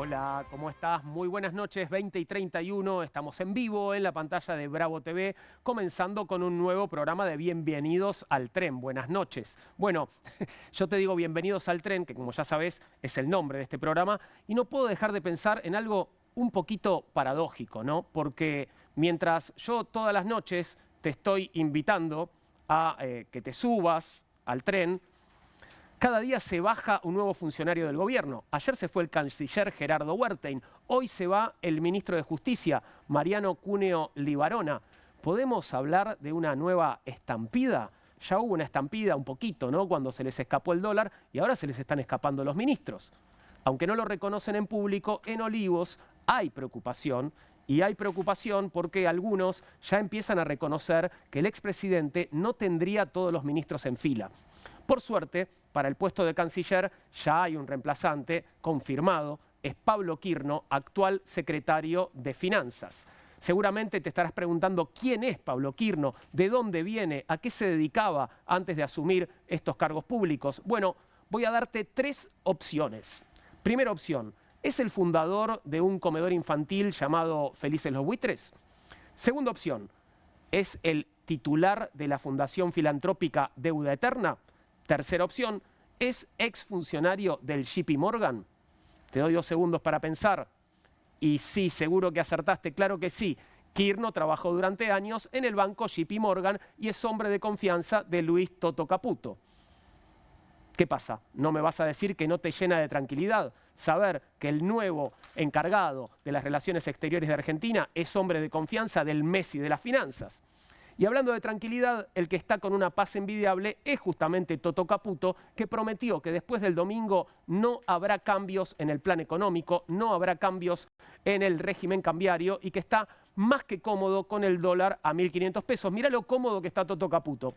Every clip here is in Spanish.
Hola, ¿cómo estás? Muy buenas noches, 20:31, estamos en vivo en la pantalla de Bravo TV, comenzando con un nuevo programa de Bienvenidos al Tren. Buenas noches. Bueno, yo te digo Bienvenidos al Tren, que como ya sabes es el nombre de este programa, y no puedo dejar de pensar en algo un poquito paradójico, ¿no? Porque mientras yo todas las noches te estoy invitando a que te subas al tren, cada día se baja un nuevo funcionario del gobierno. Ayer se fue el canciller Gerardo Huertein. Hoy se va el ministro de Justicia, Mariano Cuneo Libarona. ¿Podemos hablar de una nueva estampida? Ya hubo una estampida un poquito, ¿no? Cuando se les escapó el dólar y ahora se les están escapando los ministros. Aunque no lo reconocen en público, en Olivos hay preocupación. Y hay preocupación porque algunos ya empiezan a reconocer que el expresidente no tendría todos los ministros en fila. Por suerte, para el puesto de canciller ya hay un reemplazante confirmado, es Pablo Quirno, actual secretario de Finanzas. Seguramente te estarás preguntando quién es Pablo Quirno, de dónde viene, a qué se dedicaba antes de asumir estos cargos públicos. Bueno, voy a darte tres opciones. Primera opción, ¿es el fundador de un comedor infantil llamado Felices los Buitres? Segunda opción, ¿es el titular de la Fundación Filantrópica Deuda Eterna? Tercera opción, ¿es exfuncionario del JP Morgan? Te doy 2 segundos para pensar. Y sí, seguro que acertaste, claro que sí. Quirno trabajó durante años en el banco JP Morgan y es hombre de confianza de Luis Toto Caputo. ¿Qué pasa? ¿No me vas a decir que no te llena de tranquilidad saber que el nuevo encargado de las relaciones exteriores de Argentina es hombre de confianza del Messi de las finanzas? Y hablando de tranquilidad, el que está con una paz envidiable es justamente Toto Caputo, que prometió que después del domingo no habrá cambios en el plan económico, no habrá cambios en el régimen cambiario y que está más que cómodo con el dólar a 1.500 pesos. Mirá lo cómodo que está Toto Caputo.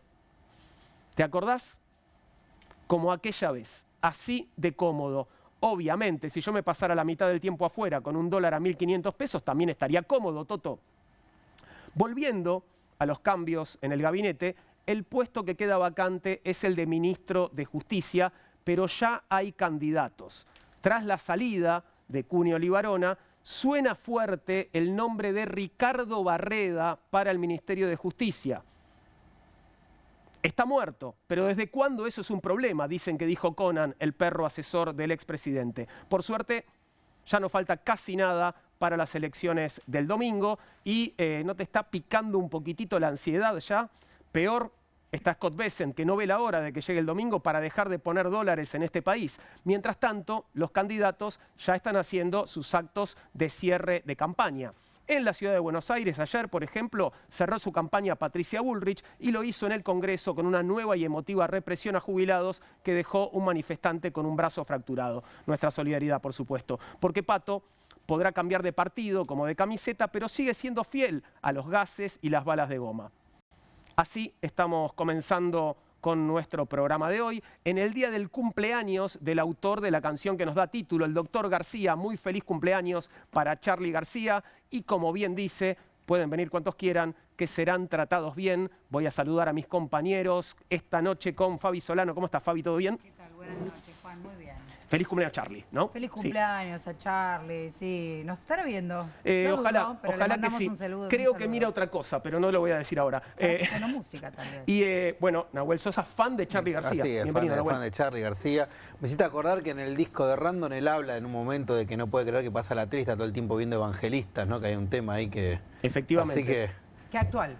¿Te acordás? Como aquella vez, así de cómodo. Obviamente, si yo me pasara la mitad del tiempo afuera con un dólar a 1.500 pesos, también estaría cómodo, Toto. Volviendo a los cambios en el gabinete, el puesto que queda vacante es el de ministro de Justicia, pero ya hay candidatos. Tras la salida de Cuneo Libarona, suena fuerte el nombre de Ricardo Barreda para el Ministerio de Justicia. Está muerto, pero ¿desde cuándo eso es un problema? Dicen que dijo Conan, el perro asesor del expresidente. Por suerte, ya no falta casi nada para las elecciones del domingo y ¿no te está picando un poquitito la ansiedad ya? Peor está Scott Bessent, que no ve la hora de que llegue el domingo para dejar de poner dólares en este país. Mientras tanto, los candidatos ya están haciendo sus actos de cierre de campaña. En la ciudad de Buenos Aires, ayer, por ejemplo, cerró su campaña Patricia Bullrich y lo hizo en el Congreso con una nueva y emotiva represión a jubilados que dejó un manifestante con un brazo fracturado. Nuestra solidaridad, por supuesto. Porque Pato podrá cambiar de partido como de camiseta, pero sigue siendo fiel a los gases y las balas de goma. Así estamos comenzando con nuestro programa de hoy, en el día del cumpleaños del autor de la canción que nos da título, el Dr. García. Muy feliz cumpleaños para Charly García y como bien dice, pueden venir cuantos quieran, que serán tratados bien. Voy a saludar a mis compañeros esta noche con Fabi Solano. ¿Cómo estás, Fabi? ¿Todo bien? ¿Qué tal? Buenas noches, Juan. Muy bien. Feliz cumpleaños, Charly, ¿no? Feliz cumpleaños sí. A Charly, sí. ¿Nos estará viendo? Ojalá, ojalá que sí. Creo que mira otra cosa, pero no lo voy a decir ahora. Bueno, música también. Y bueno, Nahuel Sosa, fan de Charly García. Así es, fan de Charly García. Me hiciste acordar que en el disco de Random él habla en un momento de que no puede creer que pasa la triste, todo el tiempo viendo Evangelistas, ¿no? Que hay un tema ahí que... Efectivamente. Así que... Qué actual.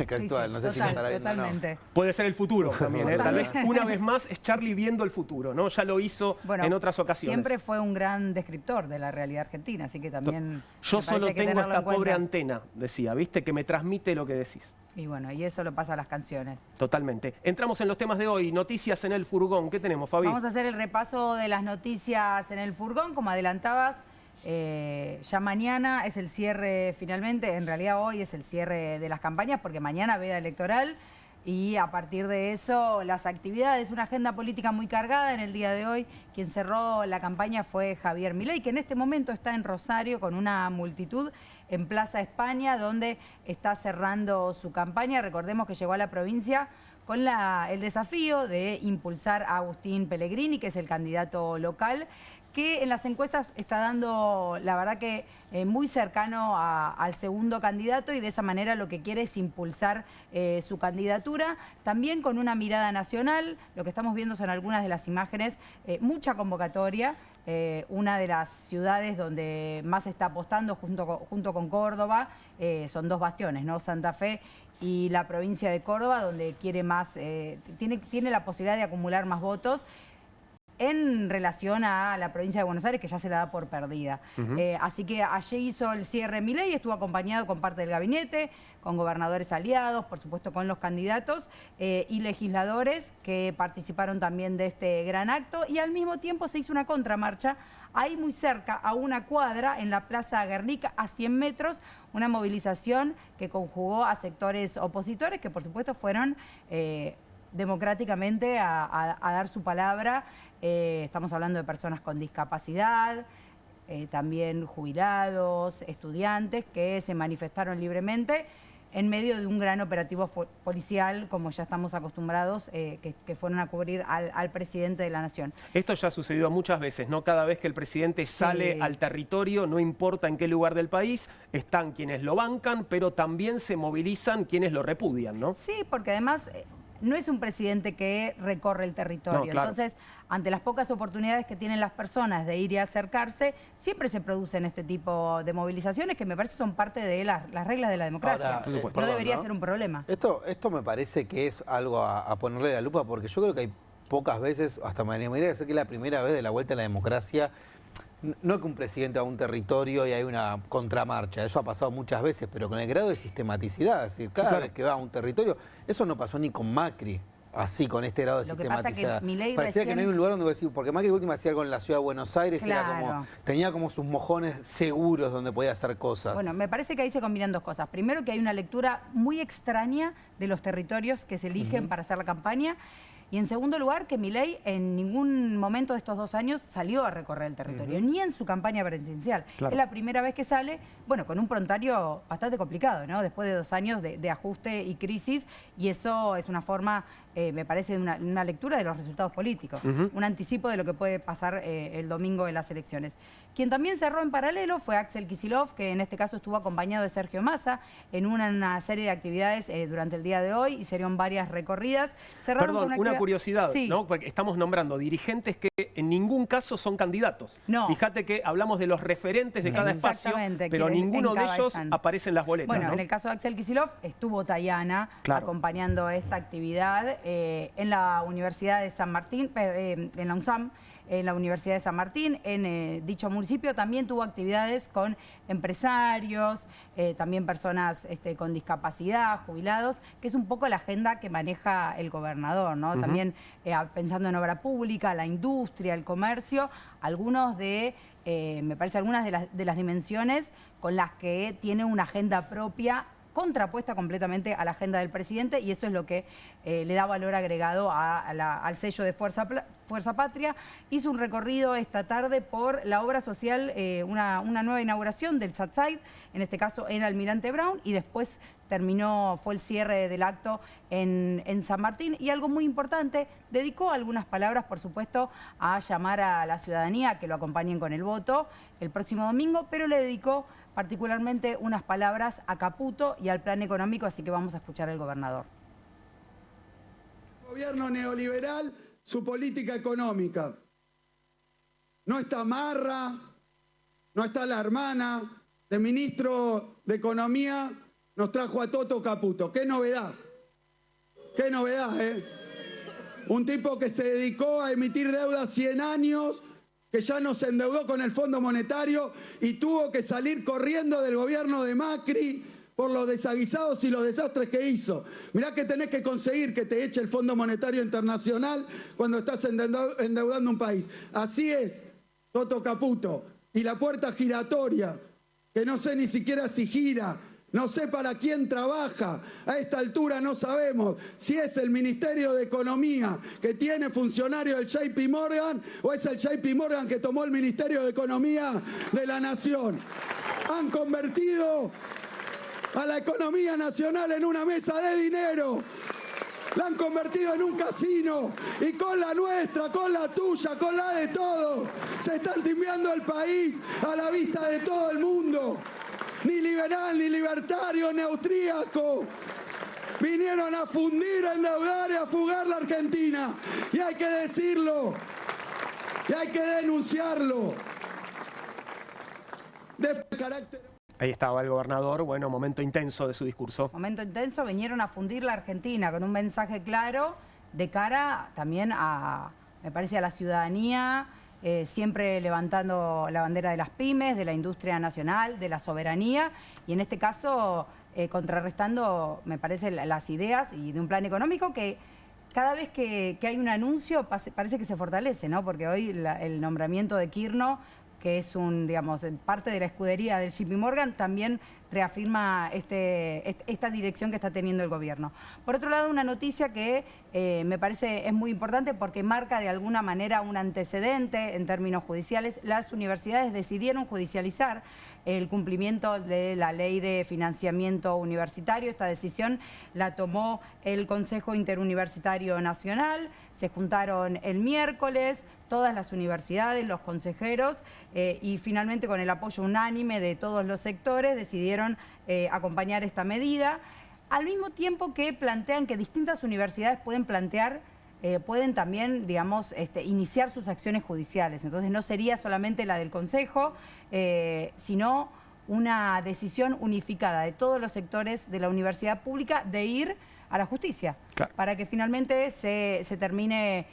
Qué actual, no sé si lo estará viendo totalmente. no. Puede ser el futuro también, ¿eh? Tal vez una vez más es Charly viendo el futuro, ¿no? Ya lo hizo en otras ocasiones. Siempre fue un gran descriptor de la realidad argentina, así que también... Yo solo tengo esta pobre antena, decía, ¿viste? Que me transmite lo que decís. Y bueno, y eso lo pasa a las canciones. Totalmente. Entramos en los temas de hoy, noticias en el furgón. ¿Qué tenemos, Fabi? Vamos a hacer el repaso de las noticias en el furgón, como adelantabas. Ya mañana es el cierre finalmente, en realidad hoy es el cierre de las campañas porque mañana veda electoral y a partir de eso las actividades, una agenda política muy cargada en el día de hoy. Quien cerró la campaña fue Javier Milei, que en este momento está en Rosario con una multitud en Plaza España donde está cerrando su campaña. Recordemos que llegó a la provincia con el desafío de impulsar a Agustín Pellegrini, que es el candidato local, que en las encuestas está dando, la verdad que muy cercano al segundo candidato, y de esa manera lo que quiere es impulsar su candidatura, también con una mirada nacional. Lo que estamos viendo son algunas de las imágenes, mucha convocatoria. Una de las ciudades donde más se está apostando junto con Córdoba, son dos bastiones, ¿no? Santa Fe y la provincia de Córdoba, donde quiere más, tiene la posibilidad de acumular más votos en relación a la provincia de Buenos Aires, que ya se la da por perdida. Así que allí hizo el cierre Milei, estuvo acompañado con parte del gabinete, con gobernadores aliados, por supuesto con los candidatos y legisladores que participaron también de este gran acto, y al mismo tiempo se hizo una contramarcha ahí muy cerca, a una cuadra, en la Plaza Guernica, a 100 metros, una movilización que conjugó a sectores opositores que por supuesto fueron democráticamente a dar su palabra. Estamos hablando de personas con discapacidad, también jubilados, estudiantes que se manifestaron libremente en medio de un gran operativo policial, como ya estamos acostumbrados, que fueron a cubrir al presidente de la Nación. Esto ya ha sucedido muchas veces, ¿no? Cada vez que el presidente sale al territorio, no importa en qué lugar del país, están quienes lo bancan, pero también se movilizan quienes lo repudian, ¿no? Sí, porque además no es un presidente que recorre el territorio. No, claro. Entonces, ante las pocas oportunidades que tienen las personas de ir y acercarse, siempre se producen este tipo de movilizaciones que me parece son parte de las reglas de la democracia. Ahora, no perdón, debería ser un problema. Esto me parece que es algo a ponerle la lupa, porque yo creo que hay pocas veces, hasta me animaría a decir que es la primera vez de la vuelta a la democracia. No que un presidente va a un territorio y hay una contramarcha, eso ha pasado muchas veces, pero con el grado de sistematicidad, es decir, cada vez que va a un territorio, eso no pasó ni con Macri, así, con este grado de sistematicidad. Parecía que no hay un lugar donde decir, porque Macri última hacía algo en la ciudad de Buenos Aires, Claro. era como, tenía como sus mojones seguros donde podía hacer cosas. Bueno, me parece que ahí se combinan dos cosas. Primero, que hay una lectura muy extraña de los territorios que se eligen para hacer la campaña. Y en segundo lugar, que Milei en ningún momento de estos 2 años salió a recorrer el territorio, ni en su campaña presidencial. Claro. Es la primera vez que sale, bueno, con un prontuario bastante complicado, ¿no? Después de 2 años de ajuste y crisis, y eso es una forma, me parece, una lectura de los resultados políticos, un anticipo de lo que puede pasar el domingo en las elecciones. Quien también cerró en paralelo fue Axel Kicillof, que en este caso estuvo acompañado de Sergio Massa en una serie de actividades durante el día de hoy, hicieron varias recorridas. Cerraron Perdón, con una curiosidad, sí. ¿no? Porque estamos nombrando dirigentes que en ningún caso son candidatos. No. Fíjate que hablamos de los referentes de cada espacio, pero quienes ninguno de ellos encabezan. aparece en las boletas, Bueno, ¿no? en el caso de Axel Kicillof estuvo Tayana acompañando esta actividad en la Universidad de San Martín, en la UNSAM, en la Universidad de San Martín. En dicho municipio también tuvo actividades con empresarios, también personas con discapacidad, jubilados, que es un poco la agenda que maneja el gobernador, ¿no? También pensando en obra pública, la industria, el comercio, algunos de, me parece, algunas de las dimensiones con las que tiene una agenda propia contrapuesta completamente a la agenda del presidente, y eso es lo que le da valor agregado al sello de Fuerza Patria. Hizo un recorrido esta tarde por la obra social, una nueva inauguración del Satside, en este caso en Almirante Brown, y después fue el cierre del acto en San Martín. Y algo muy importante, dedicó algunas palabras, por supuesto, a llamar a la ciudadanía a que lo acompañen con el voto el próximo domingo, pero le dedicó particularmente unas palabras a Caputo y al plan económico, así que vamos a escuchar al gobernador. Gobierno neoliberal, su política económica. No está Marra, no está la hermana del ministro de Economía, nos trajo a Toto Caputo. ¡Qué novedad! ¡Qué novedad, eh! Un tipo que se dedicó a emitir deuda 100 años, que ya nos endeudó con el Fondo Monetario y tuvo que salir corriendo del gobierno de Macri por los desaguisados y los desastres que hizo. Mirá que tenés que conseguir que te eche el Fondo Monetario Internacional cuando estás endeudando un país. Así es, Toto Caputo. Y la puerta giratoria, que no sé ni siquiera si gira, no sé para quién trabaja, a esta altura no sabemos si es el Ministerio de Economía que tiene funcionario del JP Morgan o es el JP Morgan que tomó el Ministerio de Economía de la Nación. Han convertido a la economía nacional en una mesa de dinero. La han convertido en un casino y con la nuestra, con la tuya, con la de todos, se están timbiando el país a la vista de todo el mundo. Ni liberal, ni libertario, ni austríaco. Vinieron a fundir, a endeudar y a fugar la Argentina. Y hay que decirlo. Y hay que denunciarlo. De carácter... Ahí estaba el gobernador, bueno, momento intenso de su discurso. Momento intenso, vinieron a fundir la Argentina con un mensaje claro de cara también a, me parece, a la ciudadanía, siempre levantando la bandera de las pymes, de la industria nacional, de la soberanía, y en este caso contrarrestando, me parece, las ideas y de un plan económico que cada vez que hay un anuncio parece que se fortalece, ¿no? Porque hoy el nombramiento de Kirchner, que es digamos, parte de la escudería del JP Morgan, también reafirma esta dirección que está teniendo el gobierno. Por otro lado, una noticia que me parece es muy importante porque marca de alguna manera un antecedente en términos judiciales. Las universidades decidieron judicializar el cumplimiento de la ley de financiamiento universitario. Esta decisión la tomó el Consejo Interuniversitario Nacional. Se juntaron el miércoles todas las universidades, los consejeros, y finalmente con el apoyo unánime de todos los sectores decidieron acompañar esta medida, al mismo tiempo que plantean que distintas universidades pueden también, digamos, iniciar sus acciones judiciales. Entonces no sería solamente la del Consejo, sino una decisión unificada de todos los sectores de la universidad pública de ir a la justicia, claro, para que finalmente se termine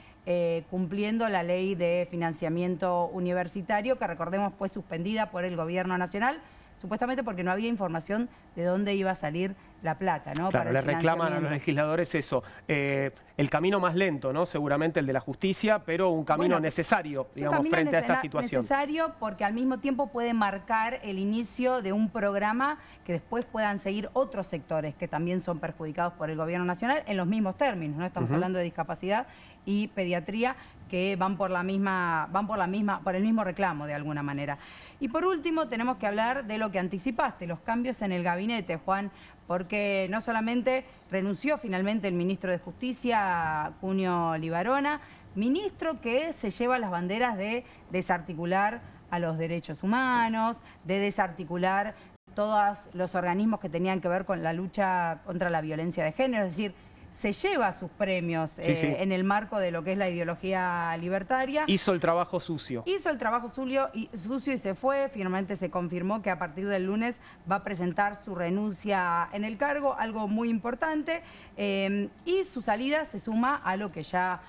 cumpliendo la ley de financiamiento universitario, que recordemos fue suspendida por el gobierno nacional, supuestamente porque no había información de dónde iba a salir la plata, ¿no? Claro, le reclaman a los legisladores eso, el camino más lento, ¿no? Seguramente el de la justicia, pero un camino necesario, digamos, frente a esta situación. Necesario porque al mismo tiempo puede marcar el inicio de un programa que después puedan seguir otros sectores que también son perjudicados por el gobierno nacional en los mismos términos, ¿no? Estamos hablando de discapacidad y pediatría, que van por el mismo reclamo de alguna manera. Y por último tenemos que hablar de lo que anticipaste, los cambios en el gabinete, Juan, porque no solamente renunció finalmente el ministro de Justicia, Cunio Libarona, ministro que se lleva las banderas de desarticular a los derechos humanos, de desarticular todos los organismos que tenían que ver con la lucha contra la violencia de género, es decir, se lleva sus premios en el marco de lo que es la ideología libertaria. Hizo el trabajo sucio. Hizo el trabajo sucio y se fue. Finalmente se confirmó que a partir del lunes va a presentar su renuncia en el cargo, algo muy importante. Y su salida se suma a lo que ya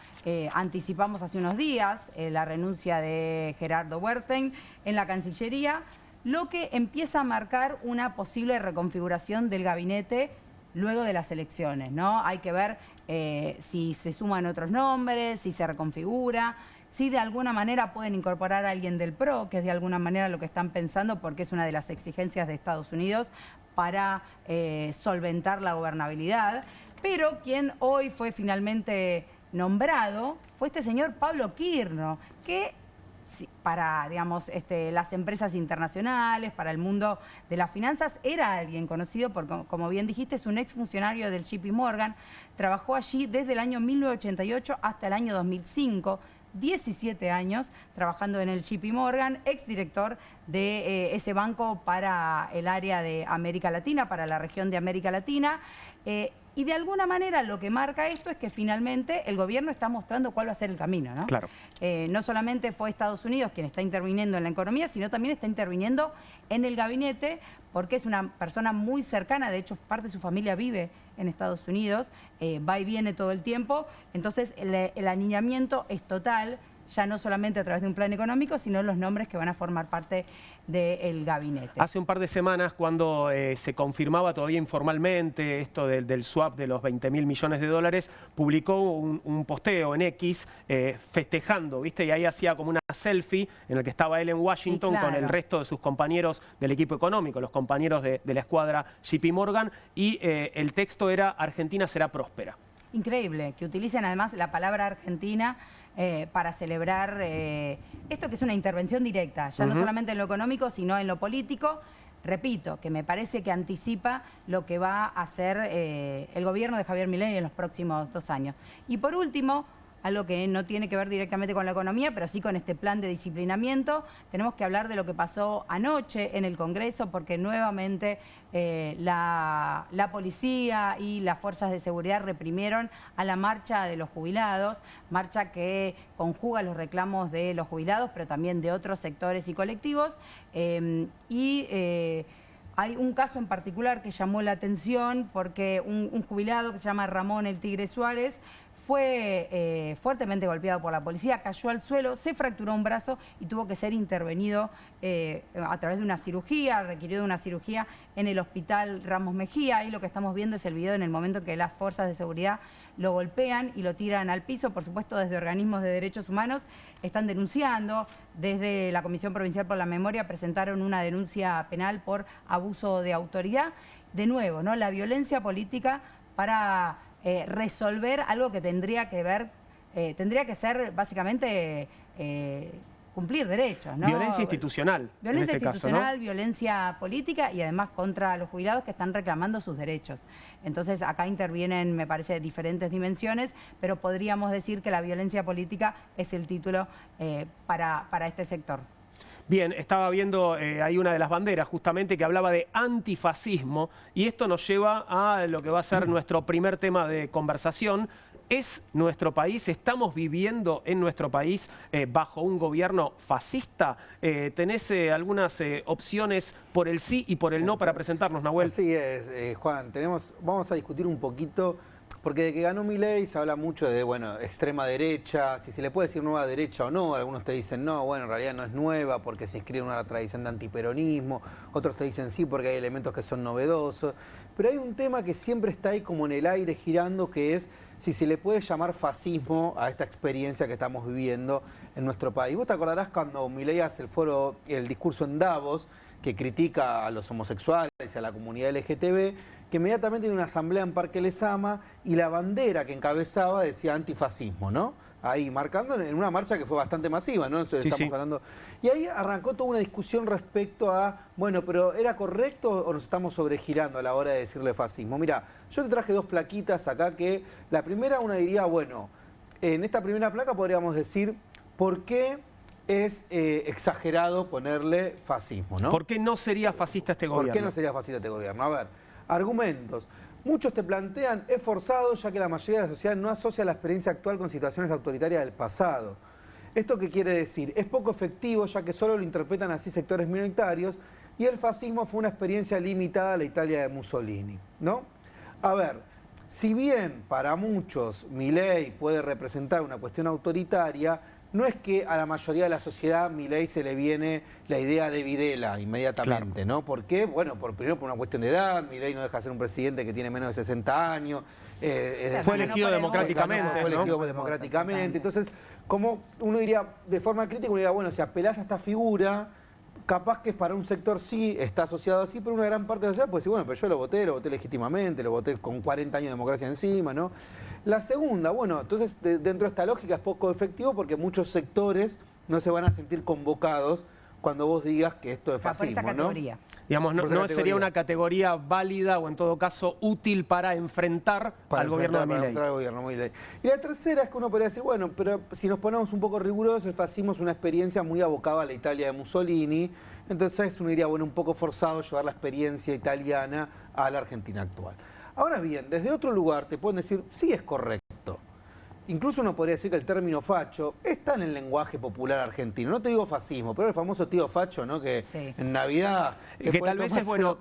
anticipamos hace unos días, la renuncia de Gerardo Wertheim en la Cancillería, lo que empieza a marcar una posible reconfiguración del gabinete luego de las elecciones, ¿no? Hay que ver si se suman otros nombres, si se reconfigura, si de alguna manera pueden incorporar a alguien del PRO, que es de alguna manera lo que están pensando, porque es una de las exigencias de Estados Unidos para solventar la gobernabilidad. Pero quien hoy fue finalmente nombrado fue este señor Pablo Kirchner, que para, digamos, las empresas internacionales, para el mundo de las finanzas, era alguien conocido, porque, como bien dijiste, es un exfuncionario del JP Morgan, trabajó allí desde el año 1988 hasta el año 2005, 17 años trabajando en el JP Morgan, exdirector de ese banco para el área de América Latina, para la región de América Latina. Y de alguna manera lo que marca esto es que finalmente el gobierno está mostrando cuál va a ser el camino, ¿no? Claro. No solamente fue Estados Unidos quien está interviniendo en la economía, sino también está interviniendo en el gabinete, porque es una persona muy cercana, de hecho parte de su familia vive en Estados Unidos, va y viene todo el tiempo, entonces el alineamiento es total, ya no solamente a través de un plan económico, sino los nombres que van a formar parte del gabinete. Hace un par de semanas, cuando se confirmaba todavía informalmente esto del swap de los 20.000 millones de dólares, publicó un posteo en X festejando, ¿viste? Y ahí hacía como una selfie en el que estaba él en Washington, claro, con el resto de sus compañeros del equipo económico, los compañeros de la escuadra JP Morgan, y el texto era "Argentina será próspera". Increíble, que utilicen además la palabra Argentina para celebrar esto, que es una intervención directa, ya no solamente en lo económico, sino en lo político. repito, que me parece que anticipa lo que va a hacer el gobierno de Javier Milei en los próximos 2 años. Y por último, algo que no tiene que ver directamente con la economía, pero sí con este plan de disciplinamiento, tenemos que hablar de lo que pasó anoche en el Congreso, porque nuevamente la policía y las fuerzas de seguridad reprimieron a la marcha de los jubilados, marcha que conjuga los reclamos de los jubilados, pero también de otros sectores y colectivos, hay un caso en particular que llamó la atención porque un jubilado que se llama Ramón El Tigre Suárez fue fuertemente golpeado por la policía, cayó al suelo, se fracturó un brazo y tuvo que ser intervenido a través de una cirugía, requirió de una cirugía en el hospital Ramos Mejía. Ahí lo que estamos viendo es el video en el momento que las fuerzas de seguridad lo golpean y lo tiran al piso. Por supuesto, desde organismos de derechos humanos están denunciando. Desde la Comisión Provincial por la Memoria presentaron una denuncia penal por abuso de autoridad. De nuevo, ¿no? La violencia política para resolver algo que tendría que ser básicamente cumplir derechos, ¿no? Violencia institucional. Violencia en este institucional, caso, ¿no? Violencia política y además contra los jubilados que están reclamando sus derechos. Entonces acá intervienen, me parece, diferentes dimensiones, pero podríamos decir que la violencia política es el título para este sector. Bien, estaba viendo ahí una de las banderas justamente que hablaba de antifascismo y esto nos lleva a lo que va a ser nuestro primer tema de conversación. ¿Es nuestro país, estamos viviendo en nuestro país bajo un gobierno fascista? ¿Tenés algunas opciones por el sí y por el no para presentarnos, Nahuel? Así es, Juan. Vamos a discutir un poquito, porque de que ganó Milei se habla mucho de, bueno, extrema derecha, si se le puede decir nueva derecha o no. Algunos te dicen no, bueno, en realidad no es nueva porque se inscribe en una tradición de antiperonismo. Otros te dicen sí porque hay elementos que son novedosos. Pero hay un tema que siempre está ahí como en el aire girando, que es si se le puede llamar fascismo a esta experiencia que estamos viviendo en nuestro país. Vos te acordarás cuando Milei hace el discurso en Davos, que critica a los homosexuales y a la comunidad LGTB, que inmediatamente hay una asamblea en Parque Lezama y la bandera que encabezaba decía antifascismo, ¿no? Ahí, marcando en una marcha que fue bastante masiva, ¿no? Eso estamos hablando. Y ahí arrancó toda una discusión respecto a, bueno, pero ¿era correcto o nos estamos sobregirando a la hora de decirle fascismo? Mira, yo te traje 2 plaquitas acá que, la primera una diría, bueno, en esta primera placa podríamos decir, ¿por qué es exagerado ponerle fascismo, ¿no? ¿Por qué no sería fascista este gobierno? ¿Por qué no sería fascista este gobierno? A ver, argumentos. Muchos te plantean, es forzado ya que la mayoría de la sociedad no asocia la experiencia actual con situaciones autoritarias del pasado. ¿Esto qué quiere decir? Es poco efectivo ya que solo lo interpretan así sectores minoritarios y el fascismo fue una experiencia limitada a la Italia de Mussolini, ¿no? A ver, si bien para muchos Milei puede representar una cuestión autoritaria, no es que a la mayoría de la sociedad Milei se le viene la idea de Videla inmediatamente, claro, ¿no? ¿Por qué? Bueno, primero por una cuestión de edad. Milei no deja de ser un presidente que tiene menos de 60 años. Fue elegido democráticamente. Fue elegido democráticamente. Entonces, como uno diría, de forma crítica, uno diría, bueno, si apelás a esta figura, capaz que es para un sector sí está asociado así, pero una gran parte de la sociedad puede decir, bueno, pero yo lo voté legítimamente, lo voté con 40 años de democracia encima, ¿no? La segunda, bueno, entonces dentro de esta lógica es poco efectivo porque muchos sectores no se van a sentir convocados cuando vos digas que esto es fascismo, ¿no? Digamos, no sería una categoría válida o en todo caso útil para enfrentar al gobierno de Milei. Y la tercera es que uno podría decir, bueno, pero si nos ponemos un poco rigurosos, el fascismo es una experiencia muy abocada a la Italia de Mussolini, entonces uno diría, bueno, un poco forzado llevar la experiencia italiana a la Argentina actual. Ahora bien, desde otro lugar te pueden decir, sí es correcto. Incluso uno podría decir que el término facho está en el lenguaje popular argentino. No te digo fascismo, pero el famoso tío facho, ¿no? Que sí, en Navidad... Que tal vez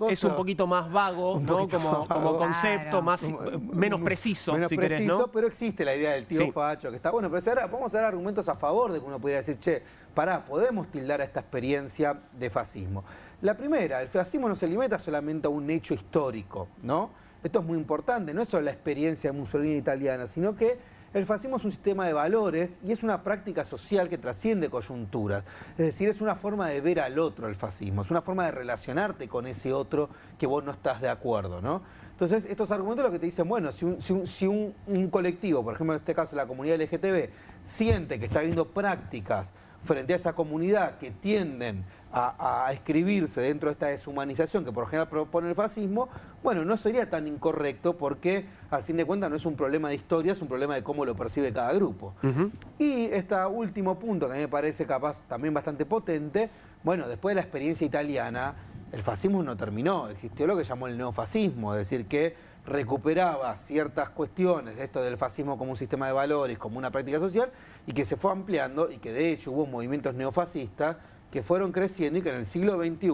es un poquito más vago, ¿no? Como concepto, menos preciso, menos si preciso, querés, ¿no? Pero existe la idea del tío facho, que está bueno. Pero ahora vamos a dar argumentos a favor de que uno pudiera decir, che, pará, podemos tildar a esta experiencia de fascismo. La primera, el fascismo no se limita solamente a un hecho histórico, ¿no? Esto es muy importante, no es solo la experiencia de Mussolini italiana, sino que el fascismo es un sistema de valores y es una práctica social que trasciende coyunturas. Es decir, es una forma de ver al otro el fascismo, es una forma de relacionarte con ese otro que vos no estás de acuerdo, ¿no? Entonces, estos argumentos lo que te dicen, bueno, si un colectivo, por ejemplo en este caso la comunidad LGTB, siente que está habiendo prácticas frente a esa comunidad que tienden a escribirse dentro de esta deshumanización que por lo general propone el fascismo, bueno, no sería tan incorrecto porque al fin de cuentas no es un problema de historia, es un problema de cómo lo percibe cada grupo. Y este último punto que a mí me parece capaz también bastante potente, bueno, después de la experiencia italiana, el fascismo no terminó, existió lo que llamó el neofascismo, es decir, que recuperaba ciertas cuestiones de esto del fascismo como un sistema de valores, como una práctica social, y que se fue ampliando y que de hecho hubo movimientos neofascistas que fueron creciendo y que en el siglo XXI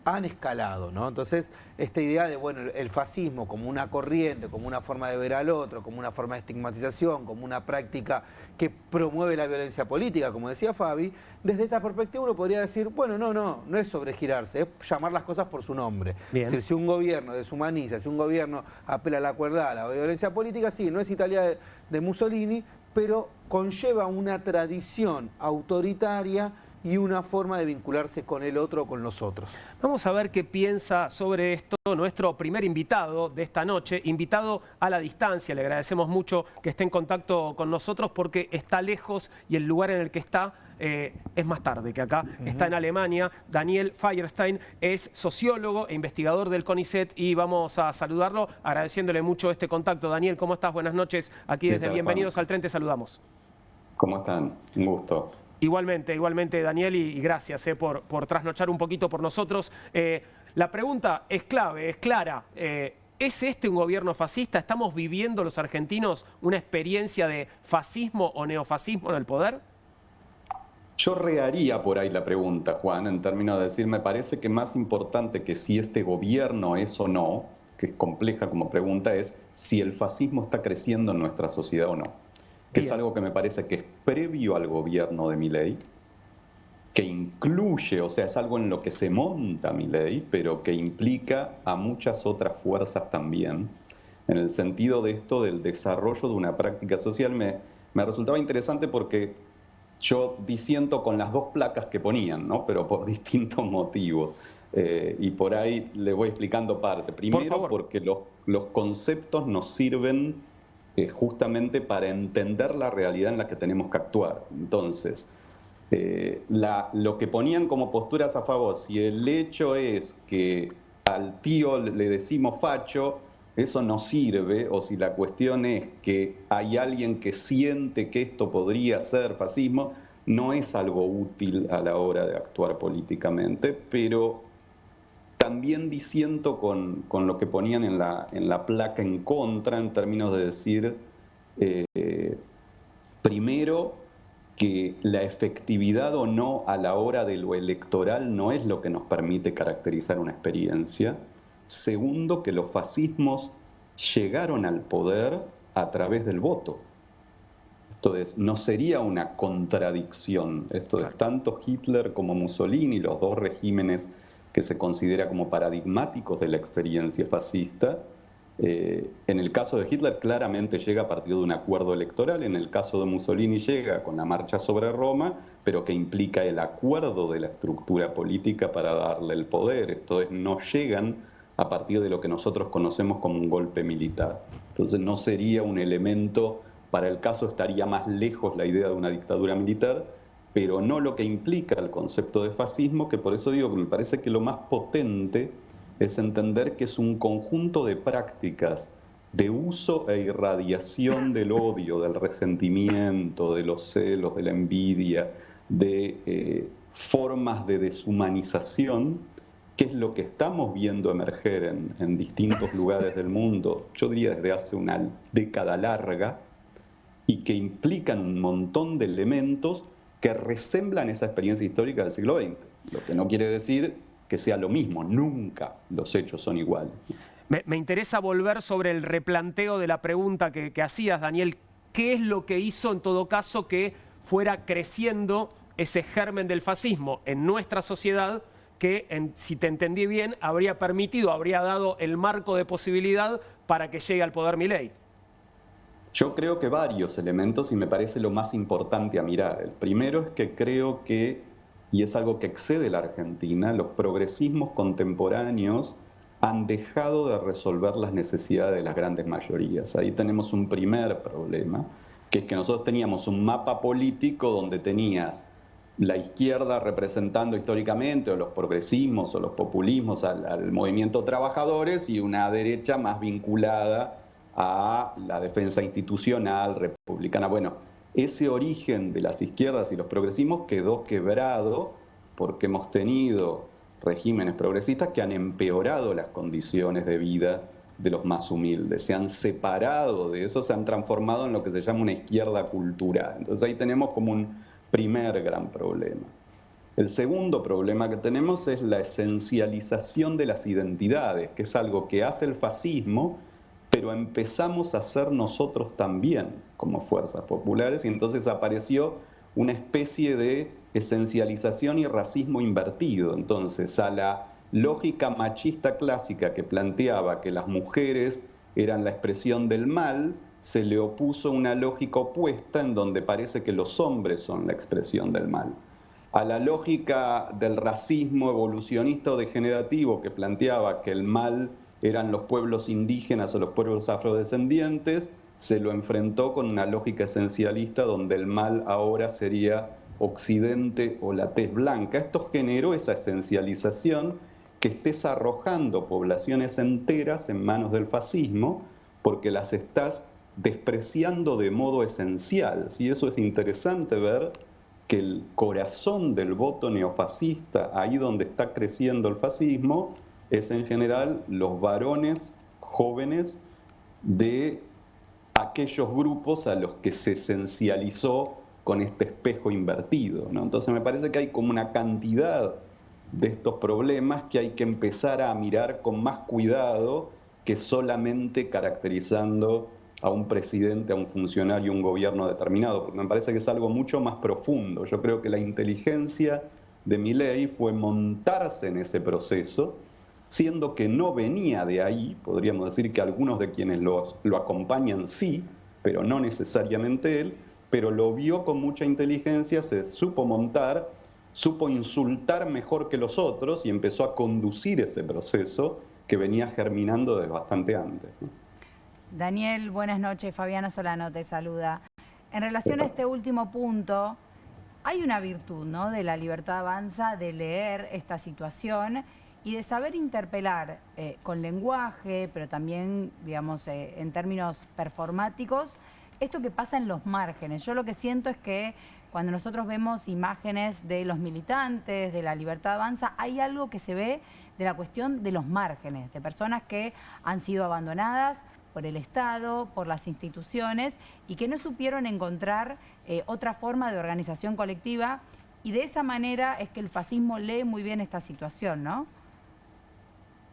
han escalado, ¿no? Entonces, esta idea de, bueno, el fascismo como una corriente, como una forma de ver al otro, como una forma de estigmatización, como una práctica que promueve la violencia política, como decía Fabi, desde esta perspectiva uno podría decir, bueno, no es sobregirarse, es llamar las cosas por su nombre. Bien. Es decir, si un gobierno deshumaniza, si un gobierno apela a la cuerdad, a la violencia política, sí, no es Italia de Mussolini, pero conlleva una tradición autoritaria y una forma de vincularse con el otro o con los otros. Vamos a ver qué piensa sobre esto nuestro primer invitado de esta noche, invitado a la distancia. Le agradecemos mucho que esté en contacto con nosotros porque está lejos y el lugar en el que está es más tarde que acá. Está en Alemania. Daniel Feierstein es sociólogo e investigador del CONICET y vamos a saludarlo agradeciéndole mucho este contacto. Daniel, ¿cómo estás? Buenas noches. Aquí desde Bienvenidos al Tren te saludamos. ¿Cómo están? Un gusto. Igualmente, Daniel, y gracias por trasnochar un poquito por nosotros. La pregunta es clave, es clara. ¿Es este un gobierno fascista? ¿Estamos viviendo los argentinos una experiencia de fascismo o neofascismo en el poder? Yo reharía por ahí la pregunta, Juan, en términos de decir, me parece que más importante que si este gobierno es o no, que es compleja como pregunta, es si el fascismo está creciendo en nuestra sociedad o no. Que es algo que me parece que es previo al gobierno de Milei, que incluye, o sea, es algo en lo que se monta Milei, pero que implica a muchas otras fuerzas también, en el sentido de esto del desarrollo de una práctica social. Me resultaba interesante porque yo disiento con las dos placas que ponían, ¿no? Pero por distintos motivos. Y por ahí le voy explicando parte. Primero, porque los conceptos nos sirven justamente para entender la realidad en la que tenemos que actuar. Entonces, lo que ponían como posturas a favor, si el hecho es que al tío le decimos facho, eso no sirve, o si la cuestión es que hay alguien que siente que esto podría ser fascismo, no es algo útil a la hora de actuar políticamente, pero también disiento con lo que ponían en la placa en contra, en términos de decir, primero, que la efectividad o no a la hora de lo electoral no es lo que nos permite caracterizar una experiencia. Segundo, que los fascismos llegaron al poder a través del voto. Esto es, no sería una contradicción. Esto es, tanto Hitler como Mussolini, los dos regímenes que se considera como paradigmáticos de la experiencia fascista. En el caso de Hitler claramente llega a partir de un acuerdo electoral, en el caso de Mussolini llega con la marcha sobre Roma, pero que implica el acuerdo de la estructura política para darle el poder. Esto es, no llegan a partir de lo que nosotros conocemos como un golpe militar. Entonces no sería un elemento, para el caso estaría más lejos la idea de una dictadura militar, pero no lo que implica el concepto de fascismo, que por eso digo que me parece que lo más potente es entender que es un conjunto de prácticas de uso e irradiación del odio, del resentimiento, de los celos, de la envidia, de formas de deshumanización, que es lo que estamos viendo emerger en distintos lugares del mundo, yo diría desde hace una década larga, y que implican un montón de elementos que resemblan esa experiencia histórica del siglo XX. Lo que no quiere decir que sea lo mismo, nunca los hechos son iguales. Me interesa volver sobre el replanteo de la pregunta que hacías, Daniel. ¿Qué es lo que hizo en todo caso que fuera creciendo ese germen del fascismo en nuestra sociedad que, si te entendí bien, habría permitido, habría dado el marco de posibilidad para que llegue al poder Milei? Yo creo que varios elementos, y me parece lo más importante a mirar. El primero es que creo que, y es algo que excede la Argentina, los progresismos contemporáneos han dejado de resolver las necesidades de las grandes mayorías. Ahí tenemos un primer problema, que es que nosotros teníamos un mapa político donde tenías la izquierda representando históricamente, o los progresismos o los populismos al movimiento trabajadores, y una derecha más vinculada a la defensa institucional republicana. Bueno, ese origen de las izquierdas y los progresismos quedó quebrado porque hemos tenido regímenes progresistas que han empeorado las condiciones de vida de los más humildes, se han separado de eso, se han transformado en lo que se llama una izquierda cultural. Entonces ahí tenemos como un primer gran problema. El segundo problema que tenemos es la esencialización de las identidades, que es algo que hace el fascismo, pero empezamos a hacer nosotros también como fuerzas populares, y entonces apareció una especie de esencialización y racismo invertido. Entonces, a la lógica machista clásica que planteaba que las mujeres eran la expresión del mal, se le opuso una lógica opuesta en donde parece que los hombres son la expresión del mal. A la lógica del racismo evolucionista o degenerativo que planteaba que el mal eran los pueblos indígenas o los pueblos afrodescendientes, se lo enfrentó con una lógica esencialista donde el mal ahora sería Occidente o la tez blanca. Esto generó esa esencialización que estés arrojando poblaciones enteras en manos del fascismo porque las estás despreciando de modo esencial. Y eso es interesante ver que el corazón del voto neofascista, ahí donde está creciendo el fascismo, es en general los varones jóvenes de aquellos grupos a los que se esencializó con este espejo invertido, ¿no? Entonces me parece que hay como una cantidad de estos problemas que hay que empezar a mirar con más cuidado que solamente caracterizando a un presidente, a un funcionario, un gobierno determinado, porque me parece que es algo mucho más profundo. Yo creo que la inteligencia de Milei fue montarse en ese proceso, siendo que no venía de ahí. Podríamos decir que algunos de quienes lo acompañan sí, pero no necesariamente él, pero lo vio con mucha inteligencia, se supo montar, supo insultar mejor que los otros y empezó a conducir ese proceso que venía germinando desde bastante antes, ¿no? Daniel, buenas noches. Fabiana Solano te saluda. En relación a este último punto, hay una virtud, ¿no?, de la Libertad Avanza de leer esta situación y de saber interpelar con lenguaje, pero también, digamos, en términos performáticos, esto que pasa en los márgenes. Yo lo que siento es que cuando nosotros vemos imágenes de los militantes, de la Libertad Avanza, hay algo que se ve de la cuestión de los márgenes, de personas que han sido abandonadas por el Estado, por las instituciones, y que no supieron encontrar otra forma de organización colectiva, y de esa manera es que el fascismo lee muy bien esta situación, ¿no?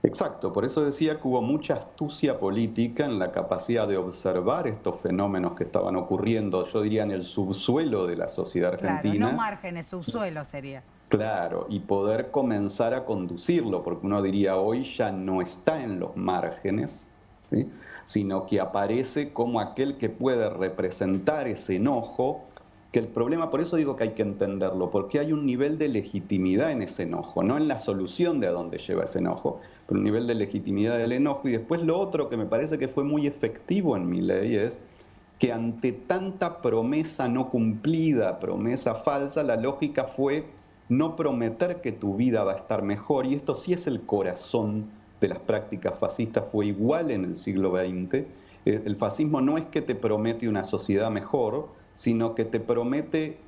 Exacto, por eso decía que hubo mucha astucia política en la capacidad de observar estos fenómenos que estaban ocurriendo, yo diría, en el subsuelo de la sociedad argentina. Claro, no márgenes, subsuelo sería. Claro, y poder comenzar a conducirlo, porque uno diría hoy ya no está en los márgenes, ¿sí?, sino que aparece como aquel que puede representar ese enojo, que el problema, por eso digo que hay que entenderlo, porque hay un nivel de legitimidad en ese enojo, no en la solución de a dónde lleva ese enojo, pero un nivel de legitimidad del enojo. Y después lo otro que me parece que fue muy efectivo en Milei es que ante tanta promesa no cumplida, promesa falsa, la lógica fue no prometer que tu vida va a estar mejor, y esto sí es el corazón de las prácticas fascistas, fue igual en el siglo XX. El fascismo no es que te promete una sociedad mejor, sino que te promete...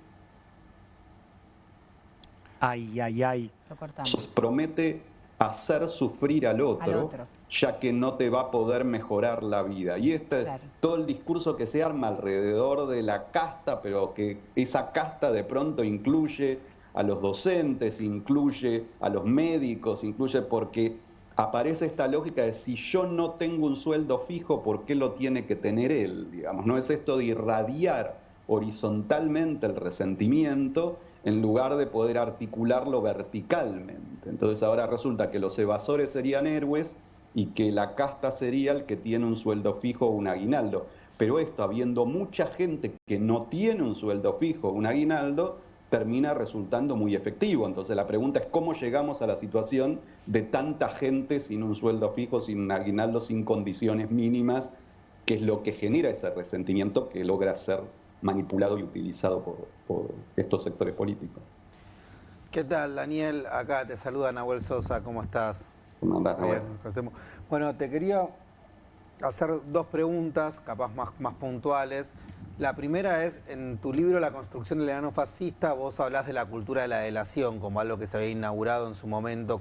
Lo cortamos. Promete hacer sufrir al otro, ya que no te va a poder mejorar la vida. Y Claro. todo el discurso que se arma alrededor de la casta, pero que esa casta de pronto incluye a los docentes, incluye a los médicos, incluye, porque aparece esta lógica de si yo no tengo un sueldo fijo, ¿por qué lo tiene que tener él? Digamos, no es esto de irradiar horizontalmente el resentimiento en lugar de poder articularlo verticalmente. Entonces ahora resulta que los evasores serían héroes y que la casta sería el que tiene un sueldo fijo o un aguinaldo. Pero esto, habiendo mucha gente que no tiene un sueldo fijo o un aguinaldo, termina resultando muy efectivo. Entonces la pregunta es cómo llegamos a la situación de tanta gente sin un sueldo fijo, sin un aguinaldo, sin condiciones mínimas, que es lo que genera ese resentimiento que logra ser manipulado y utilizado por estos sectores políticos. ¿Qué tal, Daniel? Acá te saluda Nahuel Sosa, ¿cómo estás? ¿Cómo andás, Nahuel? Bien, bueno, te quería hacer dos preguntas, capaz más puntuales. La primera es, en tu libro La construcción del enano fascista, vos hablás de la cultura de la delación como algo que se había inaugurado en su momento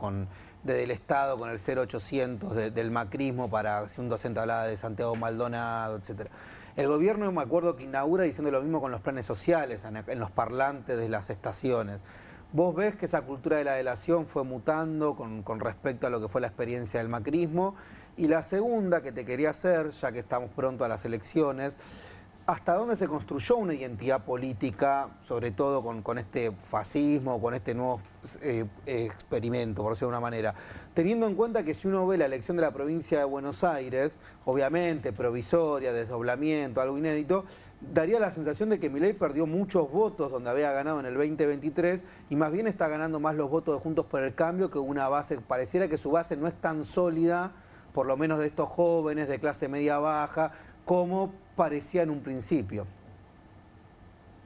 desde el Estado con el 0800 del macrismo, para si un docente hablaba de Santiago Maldonado, etcétera. El gobierno, me acuerdo, que inaugura diciendo lo mismo con los planes sociales, en los parlantes de las estaciones. ¿Vos ves que esa cultura de la delación fue mutando con respecto a lo que fue la experiencia del macrismo? Y la segunda que te quería hacer, ya que estamos pronto a las elecciones, ¿hasta dónde se construyó una identidad política, sobre todo con este fascismo, con este nuevo experimento, por decirlo de una manera? Teniendo en cuenta que si uno ve la elección de la provincia de Buenos Aires, obviamente provisoria, desdoblamiento, algo inédito, daría la sensación de que Milei perdió muchos votos donde había ganado en el 2023 y más bien está ganando más los votos de Juntos por el Cambio, que una base, pareciera que su base no es tan sólida, por lo menos de estos jóvenes de clase media baja, como parecía en un principio.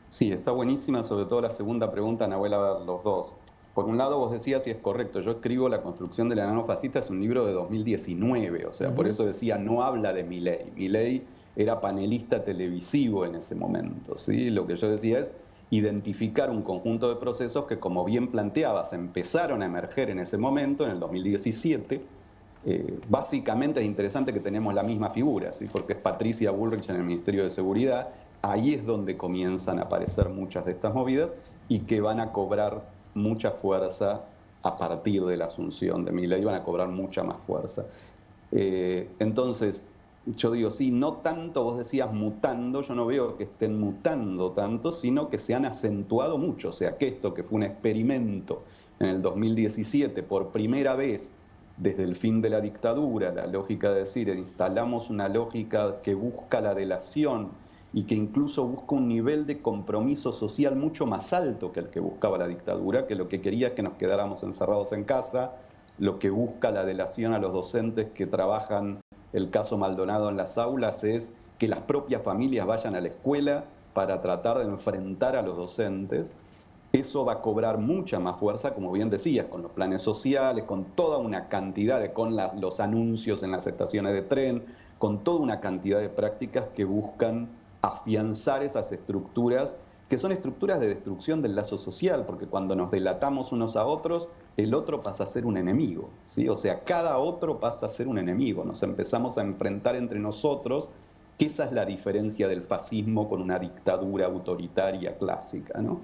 Sí, está buenísima, sobre todo la segunda pregunta, Nahuel, a ver, los dos. Por un lado, vos decías, y es correcto, yo escribo La construcción del enano fascista, es un libro de 2019, o sea, por eso decía, no habla de Milei. Milei era panelista televisivo en ese momento, ¿sí? Lo que yo decía es identificar un conjunto de procesos que, como bien planteabas, empezaron a emerger en ese momento, en el 2017. Básicamente es interesante que tenemos la misma figura, ¿sí? Porque es Patricia Bullrich en el Ministerio de Seguridad. Ahí es donde comienzan a aparecer muchas de estas movidas y que van a cobrar mucha fuerza a partir de la asunción de Milei, van a cobrar mucha más fuerza. Entonces, yo digo, sí, no tanto, vos decías mutando, yo no veo que estén mutando tanto, sino que se han acentuado mucho. O sea, que esto que fue un experimento en el 2017, por primera vez desde el fin de la dictadura, la lógica de decir, instalamos una lógica que busca la delación y que incluso busca un nivel de compromiso social mucho más alto que el que buscaba la dictadura, que lo que quería es que nos quedáramos encerrados en casa, lo que busca la delación a los docentes que trabajan el caso Maldonado en las aulas es que las propias familias vayan a la escuela para tratar de enfrentar a los docentes. Eso va a cobrar mucha más fuerza, como bien decías, con los planes sociales, con toda una cantidad con los anuncios en las estaciones de tren, con toda una cantidad de prácticas que buscan afianzar esas estructuras, que son estructuras de destrucción del lazo social, porque cuando nos delatamos unos a otros, el otro pasa a ser un enemigo, ¿sí? O sea, cada otro pasa a ser un enemigo, nos empezamos a enfrentar entre nosotros, que esa es la diferencia del fascismo con una dictadura autoritaria clásica, ¿no?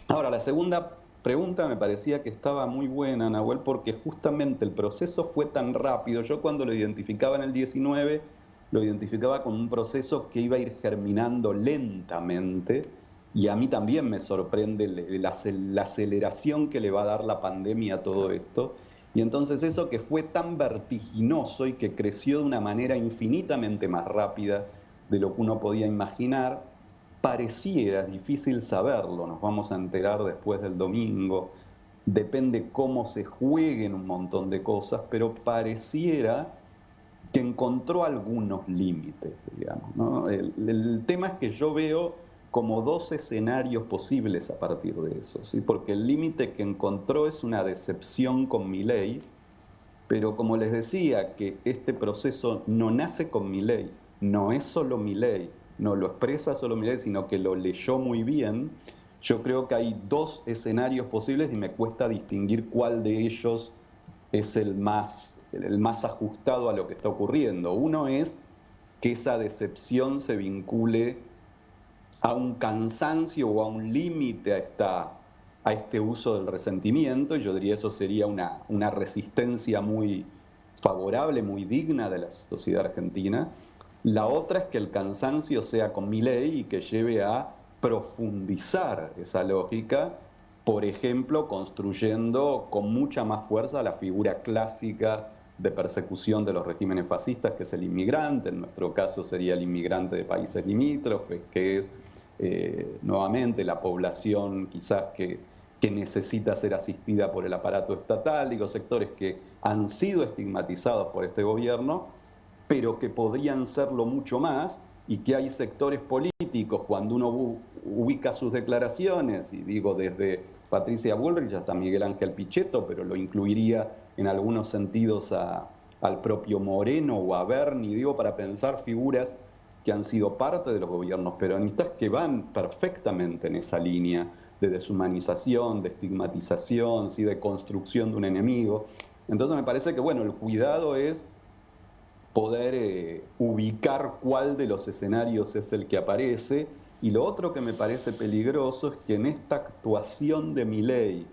Ahora, la segunda pregunta me parecía que estaba muy buena, Nahuel, porque justamente el proceso fue tan rápido. Yo cuando lo identificaba en el 19, lo identificaba como un proceso que iba a ir germinando lentamente, y a mí también me sorprende la aceleración que le va a dar la pandemia a todo esto. Y entonces eso que fue tan vertiginoso y que creció de una manera infinitamente más rápida de lo que uno podía imaginar, pareciera, difícil saberlo, nos vamos a enterar después del domingo, depende cómo se jueguen un montón de cosas, pero pareciera que encontró algunos límites, digamos, ¿no? El tema es que yo veo como dos escenarios posibles a partir de eso, ¿sí? Porque el límite que encontró es una decepción con Milei, pero como les decía, que este proceso no nace con Milei, no es solo Milei, no lo expresa solo Milei, sino que lo leyó muy bien. Yo creo que hay dos escenarios posibles y me cuesta distinguir cuál de ellos es el más ajustado a lo que está ocurriendo. Uno es que esa decepción se vincule a un cansancio o a un límite a este uso del resentimiento, y yo diría eso sería una resistencia muy favorable, muy digna de la sociedad argentina. La otra es que el cansancio sea con Milei y que lleve a profundizar esa lógica, por ejemplo, construyendo con mucha más fuerza la figura clásica de persecución de los regímenes fascistas, que es el inmigrante. En nuestro caso sería el inmigrante de países limítrofes, que es nuevamente la población quizás que necesita ser asistida por el aparato estatal, digo, sectores que han sido estigmatizados por este gobierno, pero que podrían serlo mucho más, y que hay sectores políticos, cuando uno ubica sus declaraciones, y digo desde Patricia Bullrich hasta Miguel Ángel Pichetto, pero lo incluiría en algunos sentidos al propio Moreno o a Berni, digo, para pensar figuras que han sido parte de los gobiernos peronistas que van perfectamente en esa línea de deshumanización, de estigmatización, ¿sí? De construcción de un enemigo. Entonces me parece que, bueno, el cuidado es poder ubicar cuál de los escenarios es el que aparece. Y lo otro que me parece peligroso es que en esta actuación de Milei,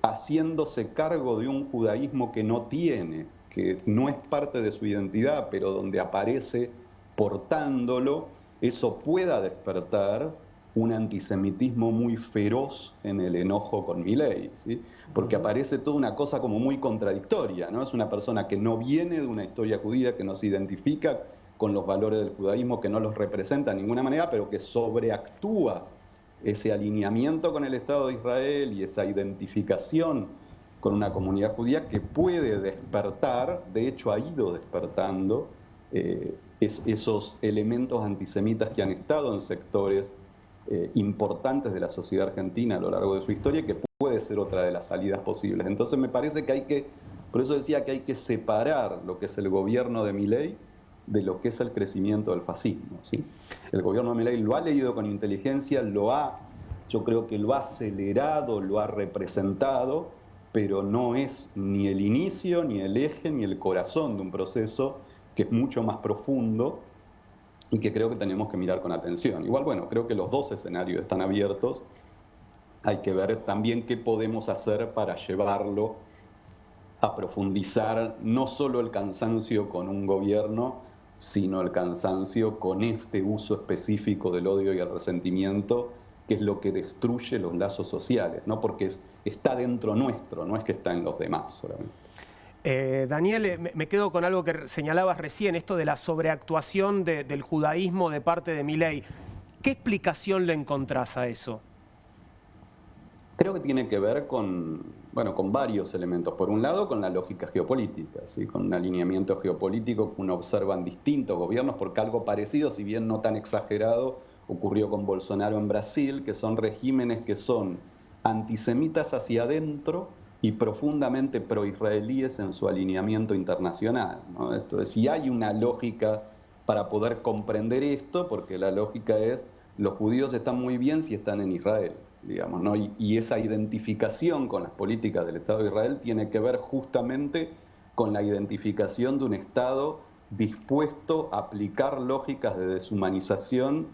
haciéndose cargo de un judaísmo que no tiene, que no es parte de su identidad, pero donde aparece portándolo, eso pueda despertar un antisemitismo muy feroz en el enojo con Milei, ¿sí? Porque aparece toda una cosa como muy contradictoria, ¿no? Es una persona que no viene de una historia judía, que no se identifica con los valores del judaísmo, que no los representa de ninguna manera, pero que sobreactúa ese alineamiento con el Estado de Israel y esa identificación con una comunidad judía que puede despertar, de hecho ha ido despertando, esos elementos antisemitas que han estado en sectores importantes de la sociedad argentina a lo largo de su historia, que puede ser otra de las salidas posibles. Entonces me parece que hay que, por eso decía que hay que separar lo que es el gobierno de Milei de lo que es el crecimiento del fascismo, ¿sí? El gobierno de Milei lo ha leído con inteligencia, yo creo que lo ha acelerado, lo ha representado, pero no es ni el inicio, ni el eje, ni el corazón de un proceso que es mucho más profundo y que creo que tenemos que mirar con atención. Igual, bueno, creo que los dos escenarios están abiertos. Hay que ver también qué podemos hacer para llevarlo a profundizar no solo el cansancio con un gobierno, sino el cansancio con este uso específico del odio y el resentimiento, que es lo que destruye los lazos sociales, ¿no? Porque está dentro nuestro, no es que está en los demás solamente. Daniel, me quedo con algo que señalabas recién, esto de la sobreactuación del judaísmo de parte de Milei. ¿Qué explicación le encontrás a eso? Creo que tiene que ver con varios elementos. Por un lado, con la lógica geopolítica, ¿sí? Con un alineamiento geopolítico que uno observa en distintos gobiernos, porque algo parecido, si bien no tan exagerado, ocurrió con Bolsonaro en Brasil, que son regímenes que son antisemitas hacia adentro y profundamente proisraelíes en su alineamiento internacional, ¿no? Entonces, si hay una lógica para poder comprender esto, porque la lógica es, los judíos están muy bien si están en Israel, digamos, ¿no? Y esa identificación con las políticas del Estado de Israel tiene que ver justamente con la identificación de un Estado dispuesto a aplicar lógicas de deshumanización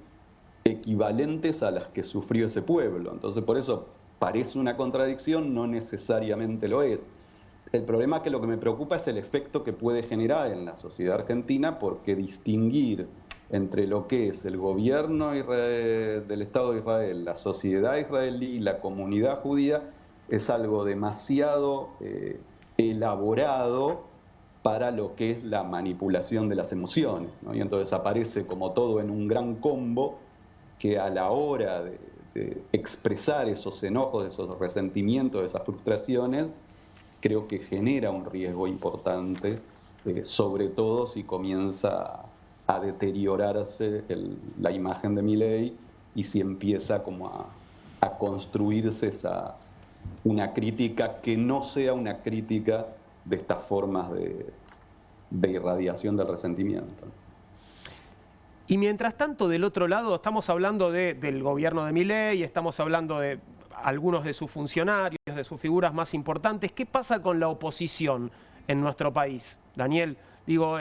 equivalentes a las que sufrió ese pueblo. Entonces, por eso parece una contradicción, no necesariamente lo es. El problema es que lo que me preocupa es el efecto que puede generar en la sociedad argentina, porque distinguir entre lo que es el gobierno del Estado de Israel, la sociedad israelí y la comunidad judía es algo demasiado elaborado para lo que es la manipulación de las emociones, ¿no? Y entonces aparece como todo en un gran combo que a la hora de expresar esos enojos, esos resentimientos, esas frustraciones, creo que genera un riesgo importante, sobre todo si comienza a deteriorarse la imagen de Milei y si empieza como a construirse una crítica que no sea una crítica de estas formas de irradiación del resentimiento. Y mientras tanto, del otro lado, estamos hablando del gobierno de Milei, estamos hablando de algunos de sus funcionarios, de sus figuras más importantes. ¿Qué pasa con la oposición en nuestro país, Daniel? Digo,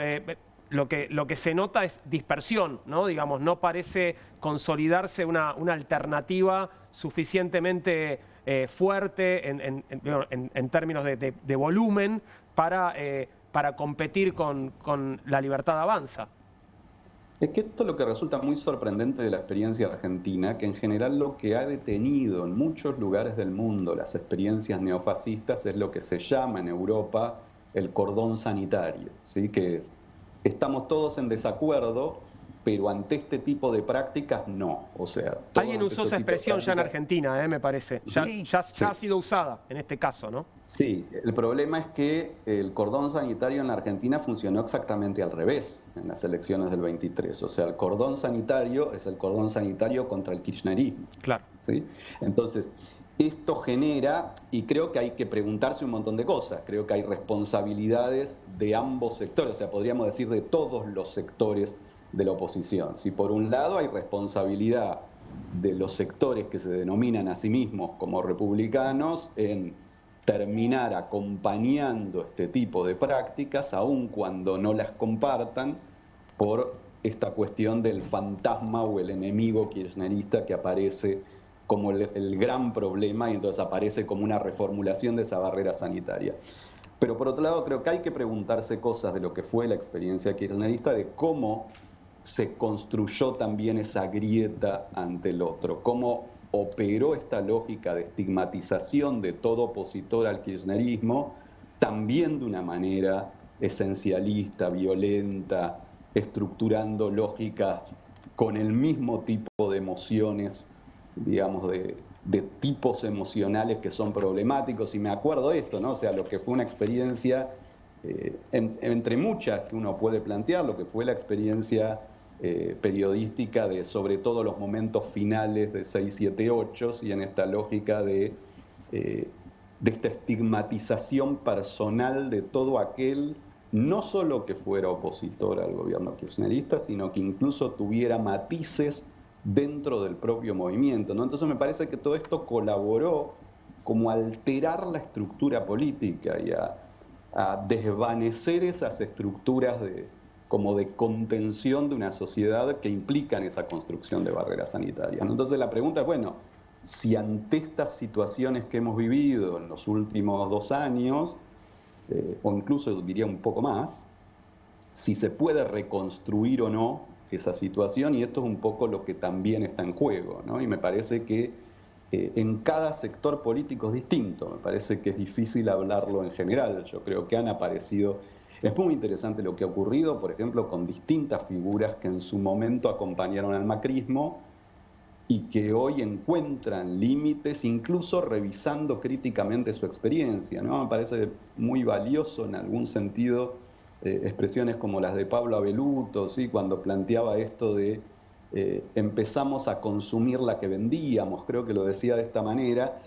lo que se nota es dispersión, ¿no? Digamos, no parece consolidarse una alternativa suficientemente fuerte en términos de volumen para competir con La Libertad Avanza. Es que esto es lo que resulta muy sorprendente de la experiencia argentina, que en general lo que ha detenido en muchos lugares del mundo las experiencias neofascistas es lo que se llama en Europa el cordón sanitario, ¿sí? Que estamos todos en desacuerdo, pero ante este tipo de prácticas no. O sea, alguien usó esa expresión ya en Argentina, me parece. Ya, Sí. ya ha sido usada en este caso, ¿no? Sí, el problema es que el cordón sanitario en la Argentina funcionó exactamente al revés en las elecciones del 23. O sea, el cordón sanitario es el cordón sanitario contra el kirchnerismo. Claro. ¿Sí? Entonces, esto genera, y creo que hay que preguntarse un montón de cosas, creo que hay responsabilidades de ambos sectores, o sea, podríamos decir de todos los sectores de la oposición. Si por un lado hay responsabilidad de los sectores que se denominan a sí mismos como republicanos en terminar acompañando este tipo de prácticas, aun cuando no las compartan, por esta cuestión del fantasma o el enemigo kirchnerista que aparece como el gran problema y entonces aparece como una reformulación de esa barrera sanitaria. Pero por otro lado creo que hay que preguntarse cosas de lo que fue la experiencia kirchnerista, de cómo se construyó también esa grieta ante el otro, cómo operó esta lógica de estigmatización de todo opositor al kirchnerismo, también de una manera esencialista, violenta, estructurando lógicas con el mismo tipo de emociones, digamos, de tipos emocionales que son problemáticos. Y me acuerdo de esto, ¿no? O sea, lo que fue una experiencia, entre muchas que uno puede plantear, lo que fue la experiencia periodística de sobre todo los momentos finales de 678 y en esta lógica de esta estigmatización personal de todo aquel, no solo que fuera opositor al gobierno kirchnerista, sino que incluso tuviera matices dentro del propio movimiento, ¿no? Entonces me parece que todo esto colaboró como a alterar la estructura política y a desvanecer esas estructuras como de contención de una sociedad que implican esa construcción de barreras sanitarias, ¿no? Entonces la pregunta es, bueno, si ante estas situaciones que hemos vivido en los últimos 2 años, o incluso diría un poco más, si se puede reconstruir o no esa situación, y esto es un poco lo que también está en juego, ¿no? Y me parece que en cada sector político es distinto, me parece que es difícil hablarlo en general. Yo creo que han aparecido, es muy interesante lo que ha ocurrido, por ejemplo, con distintas figuras que en su momento acompañaron al macrismo y que hoy encuentran límites, incluso revisando críticamente su experiencia, ¿no? Me parece muy valioso en algún sentido expresiones como las de Pablo Abeluto, ¿sí? Cuando planteaba esto de empezamos a consumir la que vendíamos, creo que lo decía de esta manera,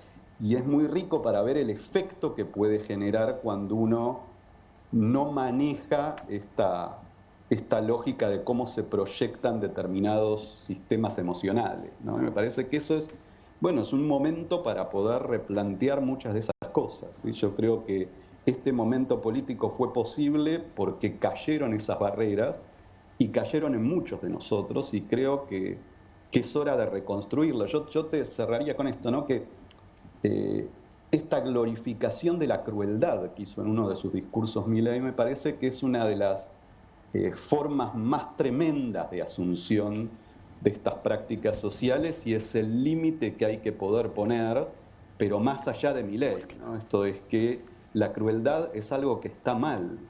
y es muy rico para ver el efecto que puede generar cuando uno no maneja esta lógica de cómo se proyectan determinados sistemas emocionales, ¿no? Y me parece que eso es, bueno, es un momento para poder replantear muchas de esas cosas, ¿sí? Yo creo que este momento político fue posible porque cayeron esas barreras y cayeron en muchos de nosotros, y creo que es hora de reconstruirlo. Yo te cerraría con esto, ¿no? Que esta glorificación de la crueldad que hizo en uno de sus discursos Milei me parece que es una de las formas más tremendas de asunción de estas prácticas sociales, y es el límite que hay que poder poner, pero más allá de Milei, ¿no? Esto es que la crueldad es algo que está mal,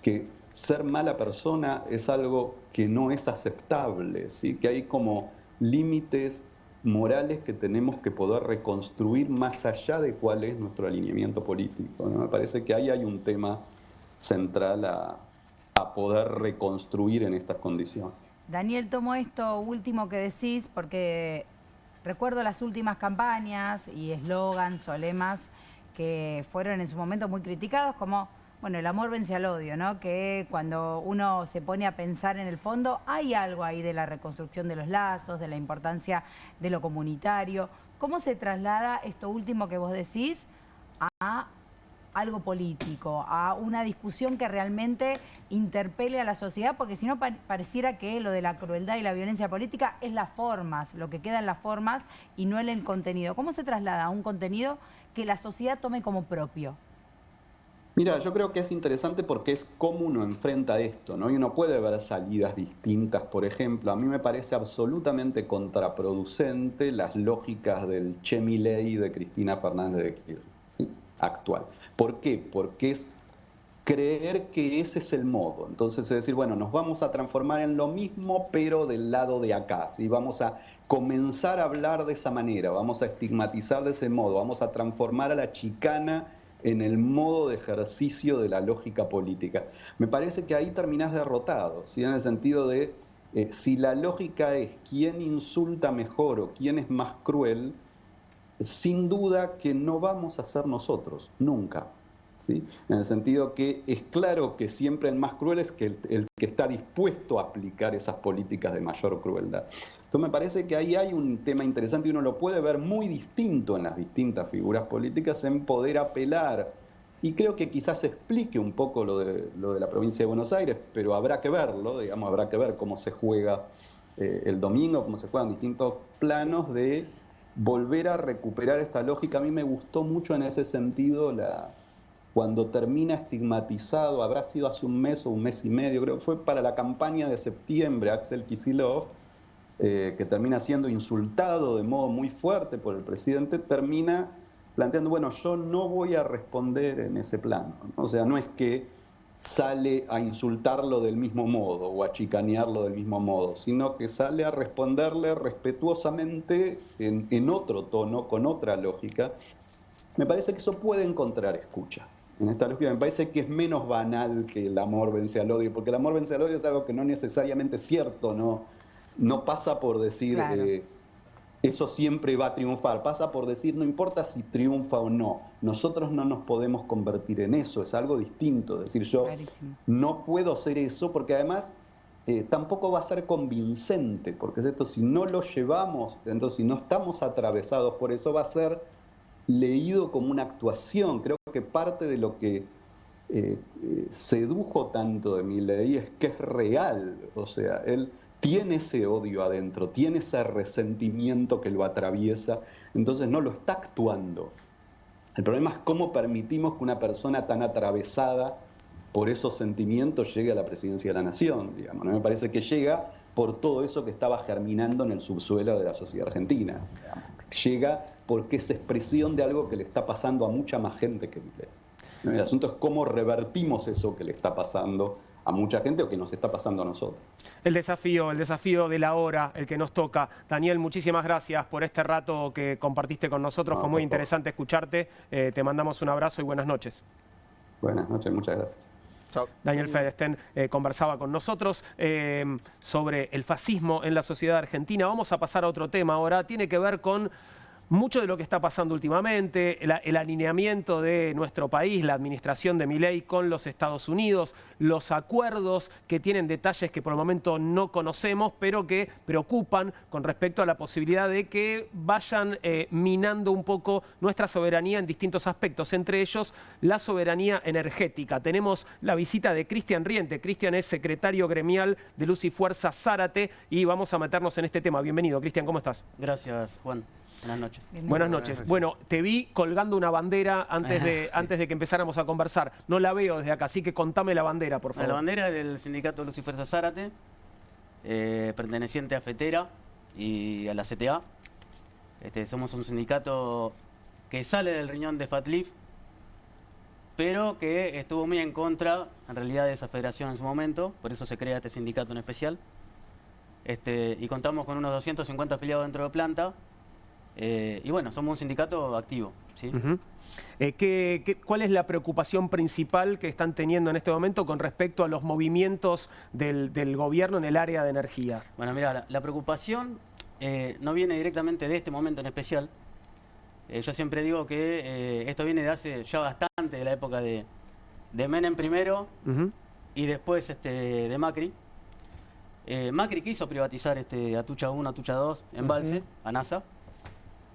que ser mala persona es algo que no es aceptable, ¿sí? Que hay como límites morales que tenemos que poder reconstruir más allá de cuál es nuestro alineamiento político, ¿no? Me parece que ahí hay un tema central a poder reconstruir en estas condiciones. Daniel, tomo esto último que decís porque recuerdo las últimas campañas y eslogans o lemas que fueron en su momento muy criticados, como, bueno, el amor vence al odio, ¿no? Que cuando uno se pone a pensar en el fondo, hay algo ahí de la reconstrucción de los lazos, de la importancia de lo comunitario. ¿Cómo se traslada esto último que vos decís a algo político, a una discusión que realmente interpele a la sociedad? Porque si no pareciera que lo de la crueldad y la violencia política es las formas, lo que queda en las formas y no en el contenido. ¿Cómo se traslada a un contenido que la sociedad tome como propio? Mira, yo creo que es interesante porque es cómo uno enfrenta esto, ¿no? Y uno puede ver salidas distintas. Por ejemplo, a mí me parece absolutamente contraproducente las lógicas del Che Milei y de Cristina Fernández de Kirchner, ¿sí? Actual. ¿Por qué? Porque es creer que ese es el modo. Entonces, es decir, bueno, nos vamos a transformar en lo mismo, pero del lado de acá, ¿sí? Vamos a comenzar a hablar de esa manera, vamos a estigmatizar de ese modo, vamos a transformar a la chicana en el modo de ejercicio de la lógica política. Me parece que ahí terminás derrotado, ¿sí? En el sentido de, si la lógica es quién insulta mejor o quién es más cruel, sin duda que no vamos a ser nosotros, nunca. ¿Sí? En el sentido que es claro que siempre el más cruel es que el que está dispuesto a aplicar esas políticas de mayor crueldad. Entonces me parece que ahí hay un tema interesante y uno lo puede ver muy distinto en las distintas figuras políticas en poder apelar. Y creo que quizás explique un poco lo de la provincia de Buenos Aires, pero habrá que verlo, digamos, habrá que ver cómo se juega el domingo, cómo se juegan distintos planos de volver a recuperar esta lógica. A mí me gustó mucho en ese sentido cuando termina estigmatizado, habrá sido hace un mes o un mes y medio, creo que fue para la campaña de septiembre, Axel Kicillof, que termina siendo insultado de modo muy fuerte por el presidente, termina planteando, bueno, yo no voy a responder en ese plano, ¿no? O sea, no es que sale a insultarlo del mismo modo o a chicanearlo del mismo modo, sino que sale a responderle respetuosamente en otro tono, con otra lógica. Me parece que eso puede encontrar escucha. En esta lógica me parece que es menos banal que el amor vence al odio, porque el amor vence al odio es algo que no necesariamente es cierto, no pasa por decir Claro. eso siempre va a triunfar, pasa por decir no importa si triunfa o no, nosotros no nos podemos convertir en eso, es algo distinto, es decir, yo Clarísimo. no puedo ser eso, porque además tampoco va a ser convincente, porque es esto, si no lo llevamos, entonces si no estamos atravesados por eso, va a ser leído como una actuación. Creo que parte de lo que sedujo tanto de Milei es que es real, o sea, él tiene ese odio adentro, tiene ese resentimiento que lo atraviesa, entonces no lo está actuando. El problema es cómo permitimos que una persona tan atravesada por esos sentimientos llegue a la presidencia de la nación, digamos. ¿No? Me parece que llega por todo eso que estaba germinando en el subsuelo de la sociedad argentina. Llega porque es expresión de algo que le está pasando a mucha más gente que Milei. El asunto es cómo revertimos eso que le está pasando a mucha gente o que nos está pasando a nosotros. El desafío de la hora, el que nos toca. Daniel, muchísimas gracias por este rato que compartiste con nosotros. Fue muy interesante escucharte. Te mandamos un abrazo y buenas noches. Buenas noches, muchas gracias. Chao. Daniel Feresten conversaba con nosotros sobre el fascismo en la sociedad argentina. Vamos a pasar a otro tema ahora. Tiene que ver con mucho de lo que está pasando últimamente, el alineamiento de nuestro país, la administración de Milei con los Estados Unidos, los acuerdos que tienen detalles que por el momento no conocemos, pero que preocupan con respecto a la posibilidad de que vayan minando un poco nuestra soberanía en distintos aspectos, entre ellos la soberanía energética. Tenemos la visita de Cristian Riente. Cristian es secretario gremial de Luz y Fuerza Zárate y vamos a meternos en este tema. Bienvenido, Cristian, ¿cómo estás? Gracias, Juan. Buenas noches. Buenas noches. Bueno, te vi colgando una bandera antes de que empezáramos a conversar. No la veo desde acá, así que contame la bandera, por favor. La bandera del sindicato Luz y Fuerza Zárate, perteneciente a FETERA y a la CTA. Somos un sindicato que sale del riñón de FATLIF, pero que estuvo muy en contra, en realidad, de esa federación en su momento. Por eso se crea este sindicato en especial. Y contamos con unos 250 afiliados dentro de planta. Y bueno, somos un sindicato activo, ¿sí? ¿Cuál es la preocupación principal que están teniendo en este momento con respecto a los movimientos del gobierno en el área de energía? Bueno, mira, la preocupación no viene directamente de este momento en especial. Yo siempre digo que esto viene de hace ya bastante, de la época de Menem primero y después de Macri. Macri quiso privatizar Atucha 1, Atucha 2, embalse, a NASA.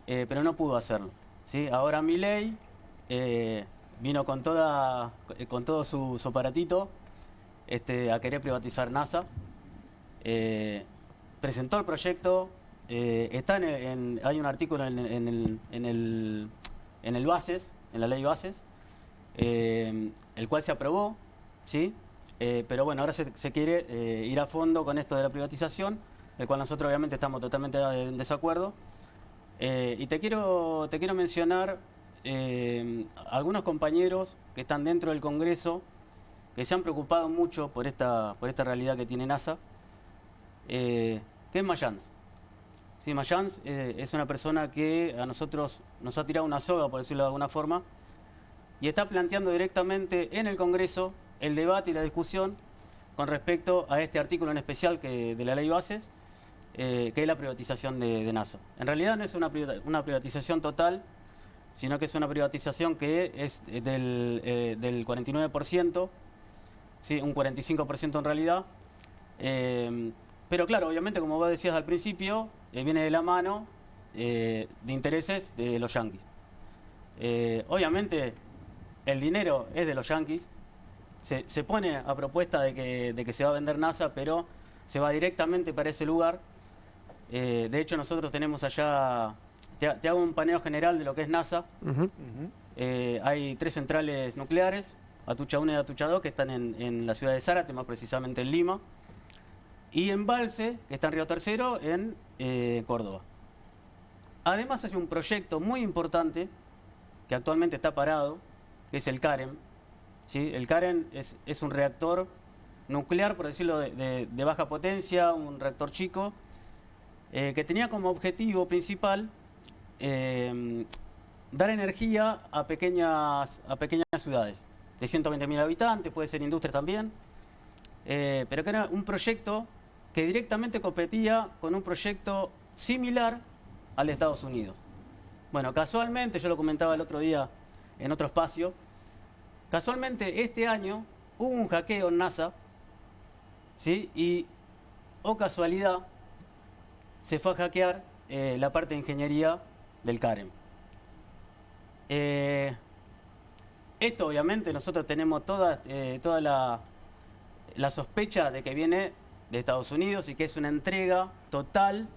Pero no pudo hacerlo, ¿sí? Ahora Milei vino con todo su aparatito a querer privatizar NASA. Presentó el proyecto, hay un artículo en el Bases, en la ley Bases, el cual se aprobó, ¿sí? Pero bueno, ahora se quiere ir a fondo con esto de la privatización, el cual nosotros obviamente estamos totalmente en desacuerdo. Y te quiero mencionar algunos compañeros que están dentro del Congreso que se han preocupado mucho por esta realidad que tiene NASA, que es Mayans. Sí, Mayans es una persona que a nosotros nos ha tirado una soga, por decirlo de alguna forma, y está planteando directamente en el Congreso el debate y la discusión con respecto a este artículo en especial de la Ley Bases, que es la privatización de NASA. En realidad no es una privatización total, sino que es una privatización que es del 49%, ¿sí? Un 45% en realidad. Pero claro, obviamente, como vos decías al principio, viene de la mano de intereses de los yanquis. Obviamente, el dinero es de los yanquis. Se pone a propuesta de que se va a vender NASA, pero se va directamente para ese lugar. De hecho, nosotros tenemos allá, te hago un paneo general de lo que es NASA. Hay 3 centrales nucleares, Atucha 1 y Atucha 2, que están en la ciudad de Zárate, más precisamente en Lima. Y Embalse, que está en Río Tercero, en Córdoba. Además, hay un proyecto muy importante que actualmente está parado, que es el CAREM. ¿Sí? El CAREM es un reactor nuclear, por decirlo, de baja potencia, un reactor chico, que tenía como objetivo principal dar energía a pequeñas ciudades, de 120.000 habitantes, puede ser industria también, pero que era un proyecto que directamente competía con un proyecto similar al de Estados Unidos. Bueno, casualmente, yo lo comentaba el otro día en otro espacio, casualmente este año hubo un hackeo en NASA, ¿sí? Y, oh casualidad, se fue a hackear la parte de ingeniería del CAREM. Esto obviamente nosotros tenemos toda la sospecha de que viene de Estados Unidos y que es una entrega total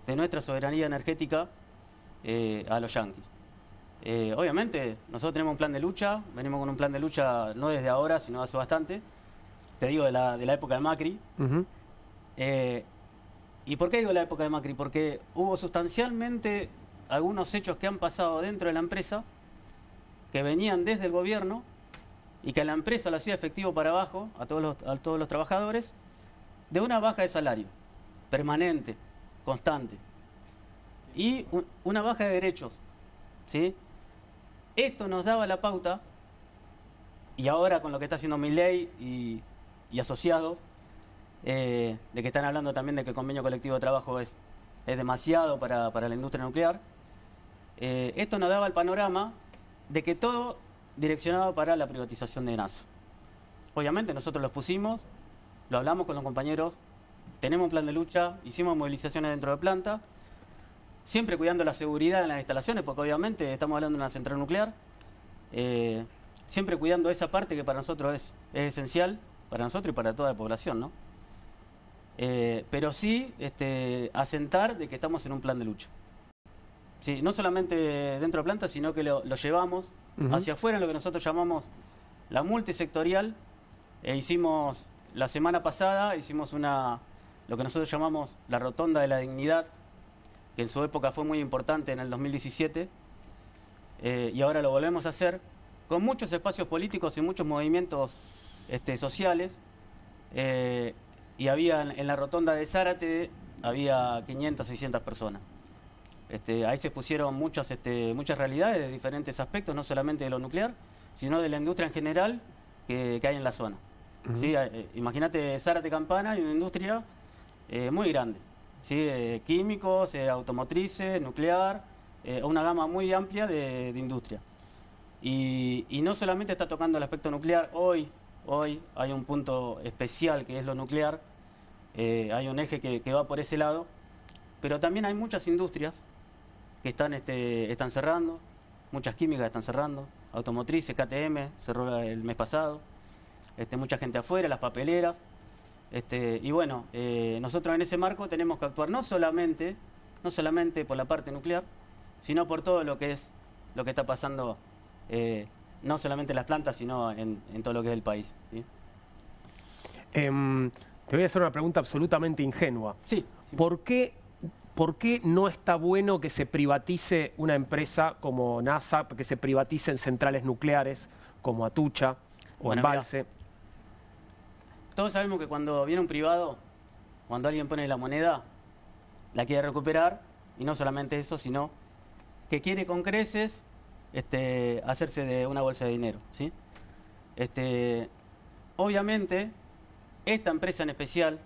de nuestra soberanía energética a los yanquis. Obviamente nosotros tenemos un plan de lucha, venimos con un plan de lucha no desde ahora, sino hace bastante, te digo de la época de Macri. ¿Y por qué digo la época de Macri? Porque hubo sustancialmente algunos hechos que han pasado dentro de la empresa que venían desde el gobierno y que la empresa lo hacía efectivo para abajo a todos los trabajadores de una baja de salario permanente, constante y una baja de derechos, ¿sí? Esto nos daba la pauta, y ahora con lo que está haciendo Milei y asociados, de que están hablando también de que el convenio colectivo de trabajo es demasiado para la industria nuclear, esto nos daba el panorama de que todo direccionaba para la privatización de NASA. Obviamente nosotros los pusimos, lo hablamos con los compañeros, tenemos un plan de lucha, hicimos movilizaciones dentro de planta, siempre cuidando la seguridad en las instalaciones, porque obviamente estamos hablando de una central nuclear, siempre cuidando esa parte que para nosotros es esencial, para nosotros y para toda la población, ¿no? Pero sí asentar de que estamos en un plan de lucha. Sí, no solamente dentro de planta, sino que lo llevamos hacia afuera en lo que nosotros llamamos la multisectorial. Hicimos, la semana pasada, hicimos lo que nosotros llamamos la Rotonda de la Dignidad, que en su época fue muy importante en el 2017, y ahora lo volvemos a hacer, con muchos espacios políticos y muchos movimientos sociales, y había en la Rotonda de Zárate, había 500, 600 personas. Ahí se pusieron muchas realidades de diferentes aspectos, no solamente de lo nuclear, sino de la industria en general que hay en la zona. ¿Sí? Imagínate Zárate Campana y una industria muy grande, ¿sí? Químicos, automotrices, nuclear, una gama muy amplia de industria. Y no solamente está tocando el aspecto nuclear, hoy hay un punto especial que es lo nuclear, hay un eje que va por ese lado, pero también hay muchas industrias que están cerrando, muchas químicas están cerrando, automotrices, KTM cerró el mes pasado, mucha gente afuera, las papeleras, y bueno, nosotros en ese marco tenemos que actuar no solamente por la parte nuclear, sino por todo lo que está pasando, no solamente en las plantas, sino en todo lo que es el país, ¿sí? Te voy a hacer una pregunta absolutamente ingenua. Sí. ¿Por qué no está bueno que se privatice una empresa como NASA, que se privaticen centrales nucleares como Atucha o Bueno, Embalse? todos sabemos que cuando viene un privado, cuando alguien pone la moneda, la quiere recuperar, y no solamente eso, sino que quiere con creces hacerse de una bolsa de dinero, ¿sí? Obviamente, esta empresa en especial,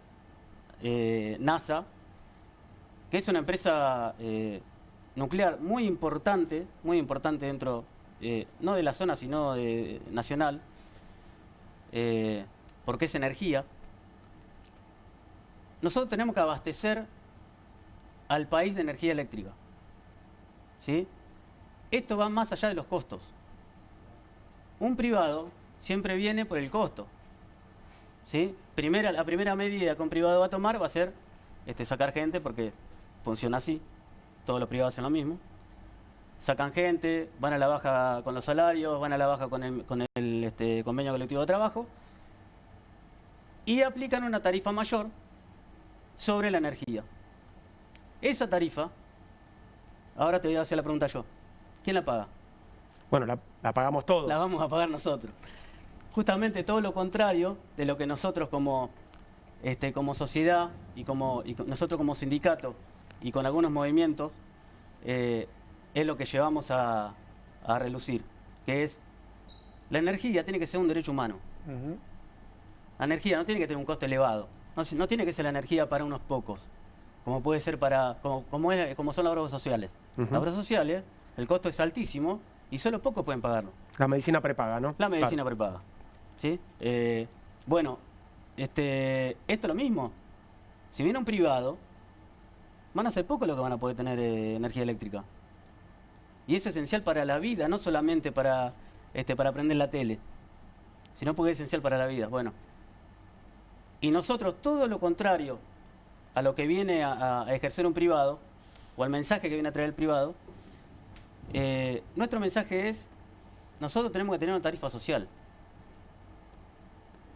NASA, que es una empresa nuclear muy importante dentro, no de la zona, sino nacional, porque es energía. Nosotros tenemos que abastecer al país de energía eléctrica, ¿sí? Esto va más allá de los costos. Un privado siempre viene por el costo, ¿sí? La primera medida que un privado va a tomar va a ser sacar gente, porque funciona así, todos los privados hacen lo mismo. Sacan gente, van a la baja con los salarios, van a la baja con el convenio colectivo de trabajo y aplican una tarifa mayor sobre la energía. Esa tarifa, ahora te voy a hacer la pregunta yo, ¿quién la paga? Bueno, la pagamos todos. La vamos a pagar nosotros. Justamente todo lo contrario de lo que nosotros como sociedad y nosotros como sindicato y con algunos movimientos es lo que llevamos a relucir, que es la energía tiene que ser un derecho humano. La energía no tiene que tener un costo elevado, no tiene que ser la energía para unos pocos, como puede ser como son las obras sociales. Las obras sociales, el costo es altísimo y solo pocos pueden pagarlo. La medicina prepaga, ¿no? La medicina prepaga, ¿sí? Bueno, esto es lo mismo. Si viene un privado, van a ser pocos los que van a poder tener energía eléctrica. Y es esencial para la vida, no solamente para prender la tele, sino porque es esencial para la vida. Bueno, y nosotros todo lo contrario a lo que viene a ejercer un privado, o al mensaje que viene a traer el privado, nuestro mensaje es, nosotros tenemos que tener una tarifa social.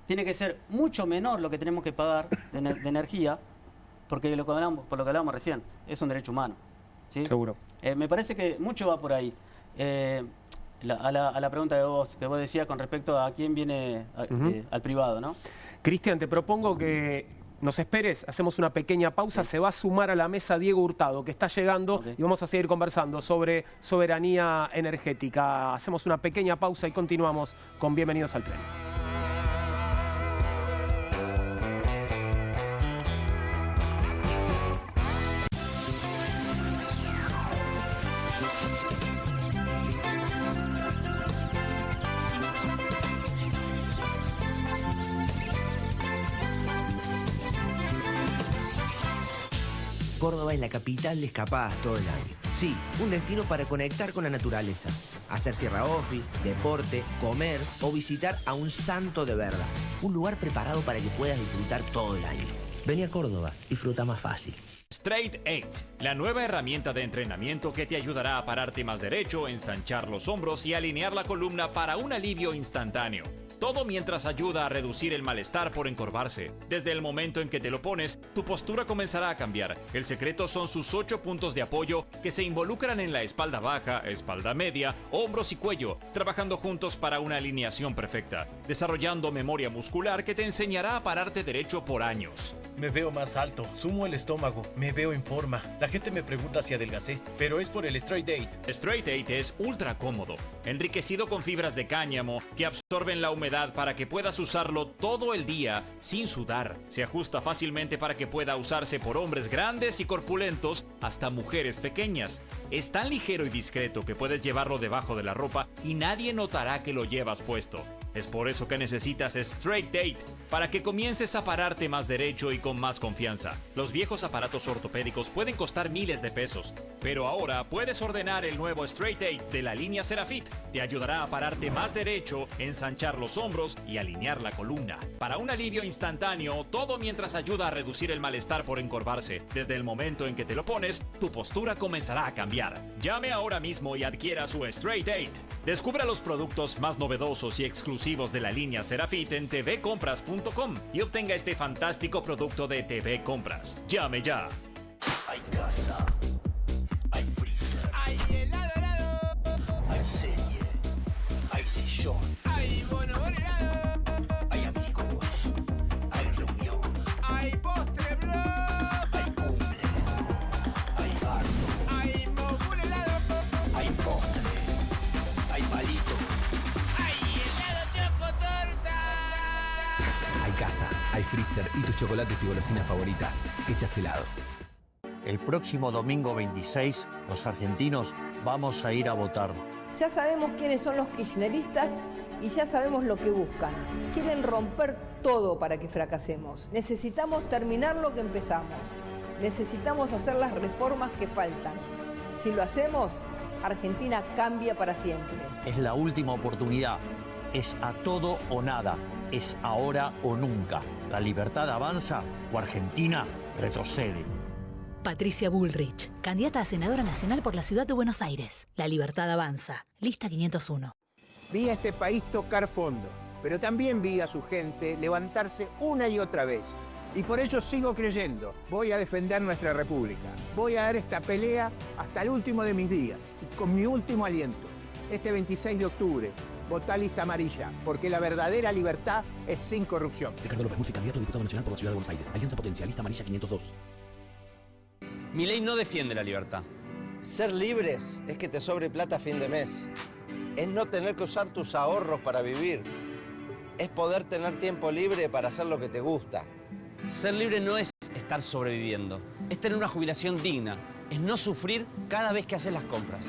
Tiene que ser mucho menor lo que tenemos que pagar de energía, porque por lo que hablábamos recién, es un derecho humano, ¿sí? Seguro. Me parece que mucho va por ahí. A la pregunta que vos decías con respecto a quién viene al privado, ¿no? Cristian, te propongo que nos esperes, hacemos una pequeña pausa, se va a sumar a la mesa Diego Hurtado, que está llegando, y vamos a seguir conversando sobre soberanía energética. Hacemos una pequeña pausa y continuamos con Bienvenidos al Tren. Córdoba es la capital de escapadas todo el año. Sí, un destino para conectar con la naturaleza, hacer sierra office, deporte, comer o visitar a un santo de verdad. Un lugar preparado para que puedas disfrutar todo el año. Vení a Córdoba, disfruta más fácil. Straight 8, la nueva herramienta de entrenamiento que te ayudará a pararte más derecho, ensanchar los hombros y alinear la columna para un alivio instantáneo. Todo mientras ayuda a reducir el malestar por encorvarse. Desde el momento en que te lo pones, tu postura comenzará a cambiar. El secreto son sus 8 puntos de apoyo que se involucran en la espalda baja, espalda media, hombros y cuello, trabajando juntos para una alineación perfecta, desarrollando memoria muscular que te enseñará a pararte derecho por años. Me veo más alto, sumo el estómago, me veo en forma. La gente me pregunta si adelgacé, pero es por el Straight 8. Straight 8 es ultra cómodo, enriquecido con fibras de cáñamo que absorben la humedad para que puedas usarlo todo el día sin sudar. Se ajusta fácilmente para que pueda usarse por hombres grandes y corpulentos hasta mujeres pequeñas. Es tan ligero y discreto que puedes llevarlo debajo de la ropa y nadie notará que lo llevas puesto. Es por eso que necesitas Straight 8, para que comiences a pararte más derecho y con más confianza. Los viejos aparatos ortopédicos pueden costar miles de pesos, pero ahora puedes ordenar el nuevo Straight 8 de la línea Serafit. Te ayudará a pararte más derecho, ensanchar los hombros y alinear la columna. Para un alivio instantáneo, todo mientras ayuda a reducir el malestar por encorvarse. Desde el momento en que te lo pones, tu postura comenzará a cambiar. Llame ahora mismo y adquiera su Straight 8. Descubra los productos más novedosos y exclusivos de la línea Serafit en tvcompras.com y obtenga este fantástico producto de TV Compras. Llame ya. Hay casa, hay freezer, hay helado, hay serie, hay sillón, hay bono helado, hay amigos, casa, iFreezer y tus chocolates y golosinas favoritas hechas helado. El próximo domingo 26, los argentinos vamos a ir a votar. Ya sabemos quiénes son los kirchneristas y ya sabemos lo que buscan. Quieren romper todo para que fracasemos. Necesitamos terminar lo que empezamos. Necesitamos hacer las reformas que faltan. Si lo hacemos, Argentina cambia para siempre. Es la última oportunidad. Es a todo o nada. Es ahora o nunca. La libertad avanza o Argentina retrocede. Patricia Bullrich, candidata a senadora nacional por la ciudad de Buenos Aires. La libertad avanza. Lista 501. Vi a este país tocar fondo, pero también vi a su gente levantarse una y otra vez. Y por ello sigo creyendo. Voy a defender nuestra república. Voy a dar esta pelea hasta el último de mis días y con mi último aliento. Este 26 de octubre, votá lista amarilla, porque la verdadera libertad es sin corrupción. Ricardo López Murphy, candidato a diputado nacional por la ciudad de Buenos Aires. Alianza Potencia, lista amarilla 502. Milei no defiende la libertad. Ser libres es que te sobre plata a fin de mes. Es no tener que usar tus ahorros para vivir. Es poder tener tiempo libre para hacer lo que te gusta. Ser libre no es estar sobreviviendo. Es tener una jubilación digna. Es no sufrir cada vez que haces las compras.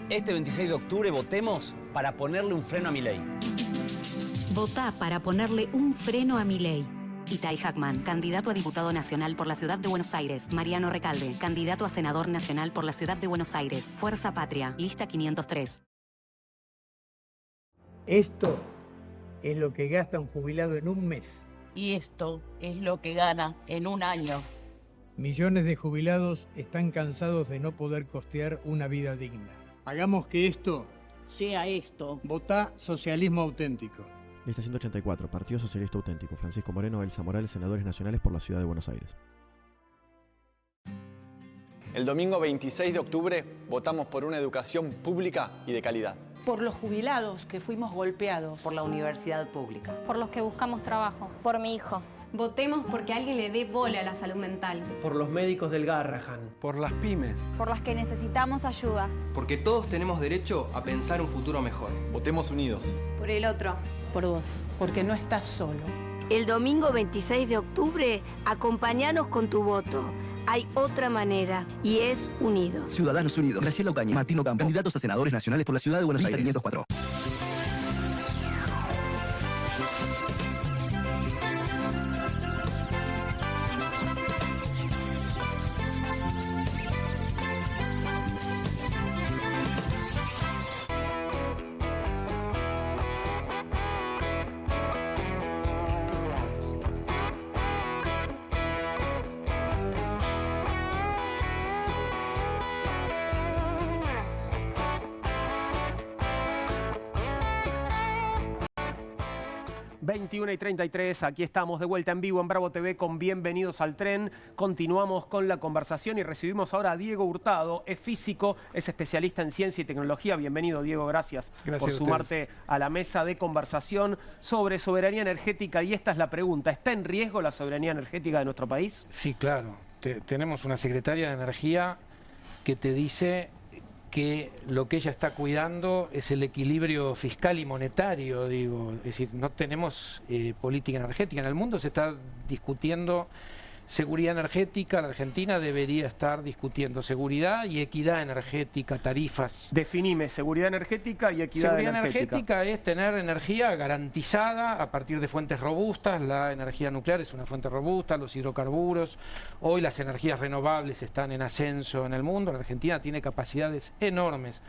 Este 26 de octubre votemos para ponerle un freno a Milei. Votá para ponerle un freno a Milei. Itay Hackman, candidato a diputado nacional por la ciudad de Buenos Aires. Mariano Recalde, candidato a senador nacional por la ciudad de Buenos Aires. Fuerza Patria, lista 503. Esto es lo que gasta un jubilado en un mes. Y esto es lo que gana en un año. Millones de jubilados están cansados de no poder costear una vida digna. Hagamos que esto sea esto. Votá socialismo auténtico. Lista 184, Partido Socialista Auténtico. Francisco Moreno, Elsa Morales, senadores nacionales por la ciudad de Buenos Aires. El domingo 26 de octubre votamos por una educación pública y de calidad. Por los jubilados que fuimos golpeados. Por la universidad pública. Por los que buscamos trabajo. Por mi hijo. Votemos porque alguien le dé bola a la salud mental. Por los médicos del Garrahan. Por las pymes. Por las que necesitamos ayuda. Porque todos tenemos derecho a pensar un futuro mejor. Votemos unidos. Por el otro. Por vos. Porque no estás solo. El domingo 26 de octubre, acompáñanos con tu voto. Hay otra manera y es unidos. Ciudadanos Unidos. Graciela Ocaña, Martín Ocampo, candidatos a senadores nacionales por la ciudad de Buenos Aires. 504. y 33, aquí estamos de vuelta en vivo en Bravo TV con Bienvenidos al Tren. Continuamos con la conversación y recibimos ahora a Diego Hurtado, es físico, es especialista en ciencia y tecnología. Bienvenido, Diego, gracias por sumarte a la mesa de conversación sobre soberanía energética. Y esta es la pregunta, ¿está en riesgo la soberanía energética de nuestro país? Sí, claro. Tenemos una secretaria de Energía que te dice que lo que ella está cuidando es el equilibrio fiscal y monetario, digo, es decir, no tenemos política energética. En el mundo se está discutiendo seguridad energética, la Argentina debería estar discutiendo seguridad y equidad energética, tarifas. Definime, seguridad energética y equidad energética. Seguridad energética es tener energía garantizada a partir de fuentes robustas. La energía nuclear es una fuente robusta, los hidrocarburos. Hoy las energías renovables están en ascenso en el mundo. La Argentina tiene capacidades enormes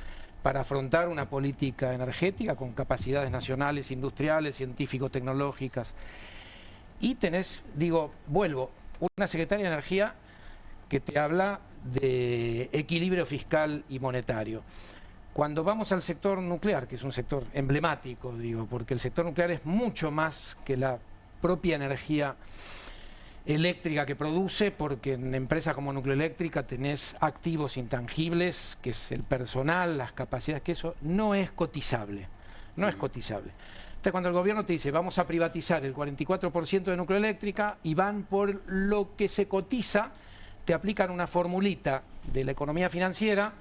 para afrontar una política energética con capacidades nacionales, industriales, científico-tecnológicas. Y tenés, digo, vuelvo, una secretaria de Energía que te habla de equilibrio fiscal y monetario. Cuando vamos al sector nuclear, que es un sector emblemático, digo, porque el sector nuclear es mucho más que la propia energía eléctrica que produce, porque en empresas como Nucleoeléctrica tenés activos intangibles, que es el personal, las capacidades, que eso no es cotizable, no es cotizable. Entonces, cuando el gobierno te dice vamos a privatizar el 44% de Nucleoeléctrica y van por lo que se cotiza, te aplican una formulita de la economía financiera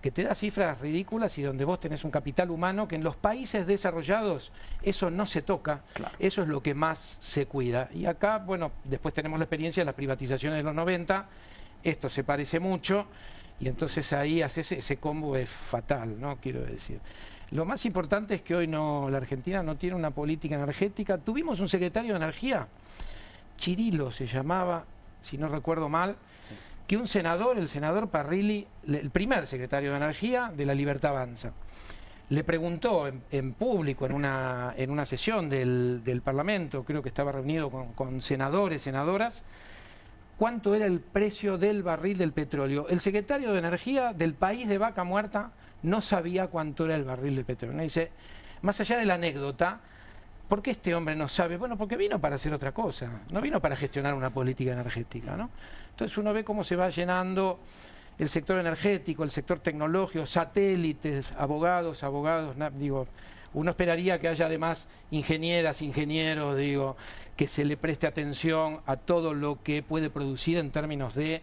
que te da cifras ridículas y donde vos tenés un capital humano que en los países desarrollados eso no se toca, eso es lo que más se cuida. Y acá, bueno, después tenemos la experiencia de las privatizaciones de los 90, esto se parece mucho y entonces ahí haces ese combo es fatal, ¿no? Quiero decir. Lo más importante es que hoy la Argentina no tiene una política energética. Tuvimos un secretario de Energía, Chirilo se llamaba, si no recuerdo mal, que un senador, el senador Parrilli, el primer secretario de Energía de La Libertad Avanza, le preguntó en público, en una sesión del Parlamento, creo que estaba reunido con senadores, senadoras, cuánto era el precio del barril del petróleo. El secretario de Energía del país de Vaca Muerta no sabía cuánto era el barril del petróleo. ¿No? Dice, más allá de la anécdota, ¿por qué este hombre no sabe? Bueno, porque vino para hacer otra cosa, no vino para gestionar una política energética, ¿no? Entonces uno ve cómo se va llenando el sector energético, el sector tecnológico, satélites, abogados, digo, uno esperaría que haya además ingenieras, ingenieros, digo, que se le preste atención a todo lo que puede producir en términos de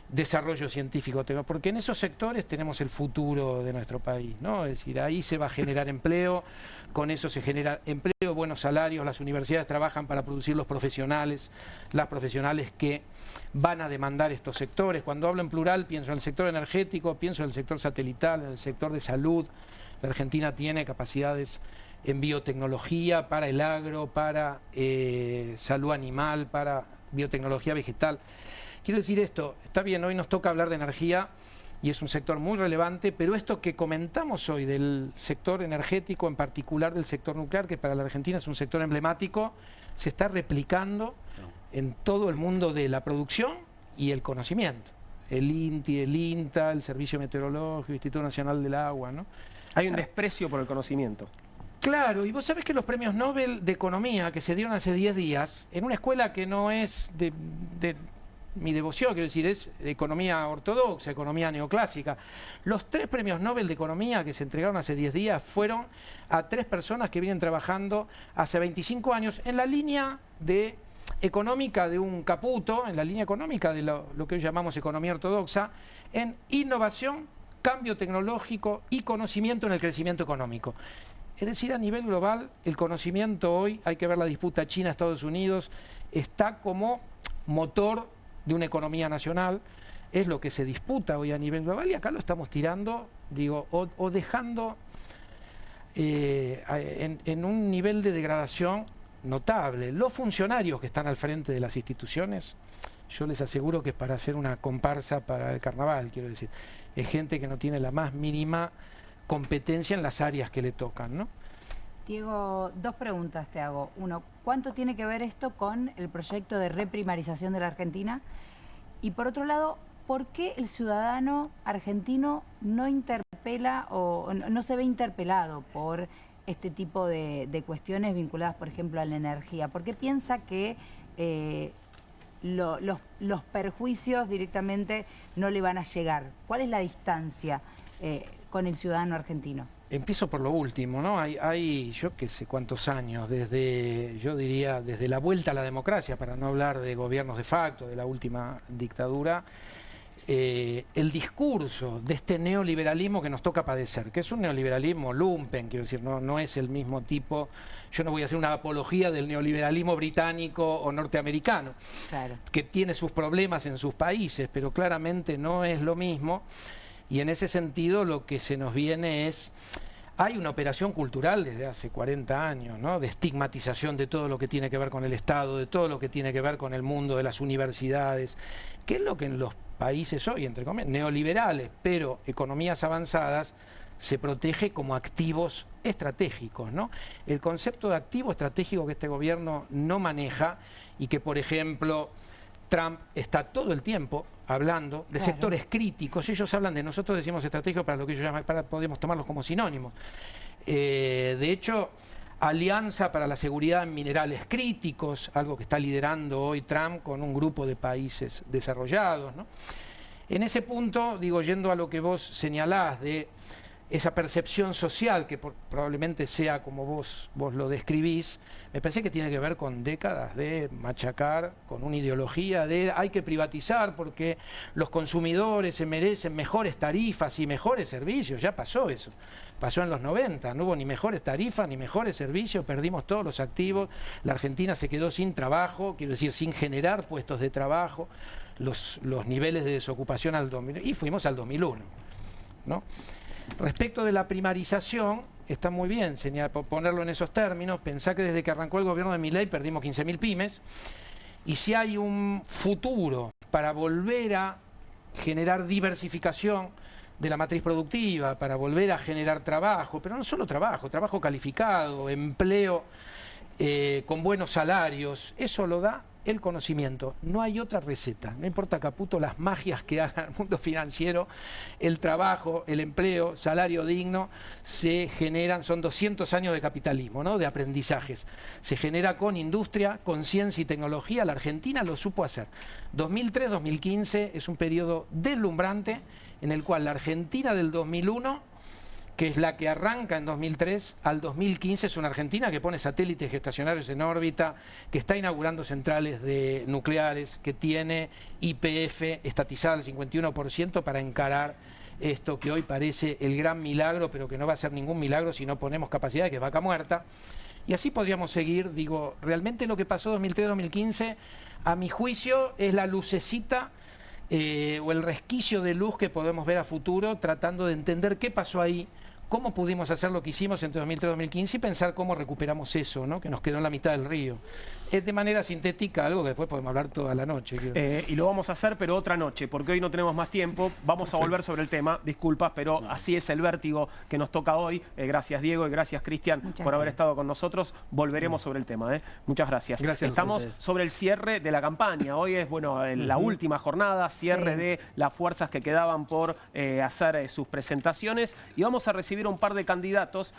desarrollo científico, porque en esos sectores tenemos el futuro de nuestro país, ¿no? Es decir, ahí se va a generar empleo, con eso se genera empleo, buenos salarios, las universidades trabajan para producir los profesionales, las profesionales que van a demandar estos sectores. Cuando hablo en plural pienso en el sector energético, pienso en el sector satelital, en el sector de salud. La Argentina tiene capacidades en biotecnología para el agro, para salud animal, para biotecnología vegetal. Quiero decir esto, está bien, hoy nos toca hablar de energía y es un sector muy relevante, pero esto que comentamos hoy del sector energético, en particular del sector nuclear, que para la Argentina es un sector emblemático, se está replicando en todo el mundo de la producción y el conocimiento. El INTI, el INTA, el Servicio Meteorológico, el Instituto Nacional del Agua, ¿no? Hay un desprecio por el conocimiento. Claro, y vos sabés que los premios Nobel de Economía que se dieron hace 10 días, en una escuela que no es de mi devoción, quiero decir, es economía ortodoxa, economía neoclásica. Los 3 premios Nobel de Economía que se entregaron hace 10 días fueron a 3 personas que vienen trabajando hace 25 años en la línea económica de un Caputo, en la línea económica de lo que hoy llamamos economía ortodoxa, en innovación, cambio tecnológico y conocimiento en el crecimiento económico. Es decir, a nivel global, el conocimiento hoy, hay que ver la disputa China-Estados Unidos, está como motor de una economía nacional, es lo que se disputa hoy a nivel global y acá lo estamos tirando, digo, o dejando en un nivel de degradación notable. Los funcionarios que están al frente de las instituciones, yo les aseguro que es para hacer una comparsa para el carnaval, quiero decir, es gente que no tiene la más mínima competencia en las áreas que le tocan, ¿no? Diego, 2 preguntas te hago. Uno, ¿cuánto tiene que ver esto con el proyecto de reprimarización de la Argentina? Y por otro lado, ¿por qué el ciudadano argentino no interpela o no se ve interpelado por este tipo de cuestiones vinculadas, por ejemplo, a la energía? ¿Por qué piensa que los perjuicios directamente no le van a llegar? ¿Cuál es la distancia con el ciudadano argentino? Empiezo por lo último, ¿no? Hay yo qué sé cuántos años, yo diría, desde la vuelta a la democracia, para no hablar de gobiernos de facto, de la última dictadura, el discurso de este neoliberalismo que nos toca padecer, que es un neoliberalismo lumpen, quiero decir, no es el mismo tipo. Yo no voy a hacer una apología del neoliberalismo británico o norteamericano, claro, que tiene sus problemas en sus países, pero claramente no es lo mismo. Y en ese sentido lo que se nos viene es, hay una operación cultural desde hace 40 años, ¿no? De estigmatización de todo lo que tiene que ver con el Estado, de todo lo que tiene que ver con el mundo de las universidades, que es lo que en los países hoy, entre comillas, neoliberales, pero economías avanzadas, se protege como activos estratégicos, ¿no? El concepto de activo estratégico que este gobierno no maneja y que, por ejemplo, Trump está todo el tiempo hablando de sectores críticos. Ellos hablan de, nosotros decimos estratégico para lo que ellos llaman, podemos tomarlos como sinónimos. De hecho, Alianza para la Seguridad en Minerales Críticos, algo que está liderando hoy Trump con un grupo de países desarrollados, ¿no? En ese punto, digo, yendo a lo que vos señalás de esa percepción social que probablemente sea como vos lo describís, me parece que tiene que ver con décadas de machacar, con una ideología de hay que privatizar porque los consumidores se merecen mejores tarifas y mejores servicios. Ya pasó eso, pasó en los 90, no hubo ni mejores tarifas ni mejores servicios, perdimos todos los activos, la Argentina se quedó sin trabajo, quiero decir, sin generar puestos de trabajo, los niveles de desocupación y fuimos al 2001, ¿no? Respecto de la primarización, está muy bien ponerlo en esos términos. Pensá que desde que arrancó el gobierno de Milei perdimos 15.000 pymes, y si hay un futuro para volver a generar diversificación de la matriz productiva, para volver a generar trabajo, pero no solo trabajo calificado, empleo con buenos salarios, eso lo da el conocimiento. No hay otra receta. No importa, Caputo, las magias que haga el mundo financiero, el trabajo, el empleo, salario digno, se generan, son 200 años de capitalismo, ¿no? De aprendizajes. Se genera con industria, con ciencia y tecnología. La Argentina lo supo hacer. 2003-2015 es un periodo deslumbrante en el cual la Argentina del 2001, que es la que arranca en 2003, al 2015 es una Argentina que pone satélites gestacionarios en órbita, que está inaugurando centrales nucleares, que tiene YPF estatizada al 51% para encarar esto que hoy parece el gran milagro, pero que no va a ser ningún milagro si no ponemos capacidad, que es vaca muerta. Y así podríamos seguir. Digo, realmente lo que pasó 2003-2015, a mi juicio, es la lucecita o el resquicio de luz que podemos ver a futuro, tratando de entender qué pasó ahí, cómo pudimos hacer lo que hicimos entre 2003-2015 y pensar cómo recuperamos eso, ¿no? Que nos quedó en la mitad del río. Es de manera sintética algo que después podemos hablar toda la noche. Y lo vamos a hacer, pero otra noche, porque hoy no tenemos más tiempo. Vamos a volver sobre el tema, disculpas, pero así es el vértigo que nos toca hoy. Gracias, Diego, y gracias, Cristian, por haber estado con nosotros. Volveremos sobre el tema. Muchas gracias. Estamos sobre el cierre de la campaña. Hoy es, bueno, la última jornada, cierre de las fuerzas que quedaban por hacer sus presentaciones. Y vamos a recibir un par de candidatos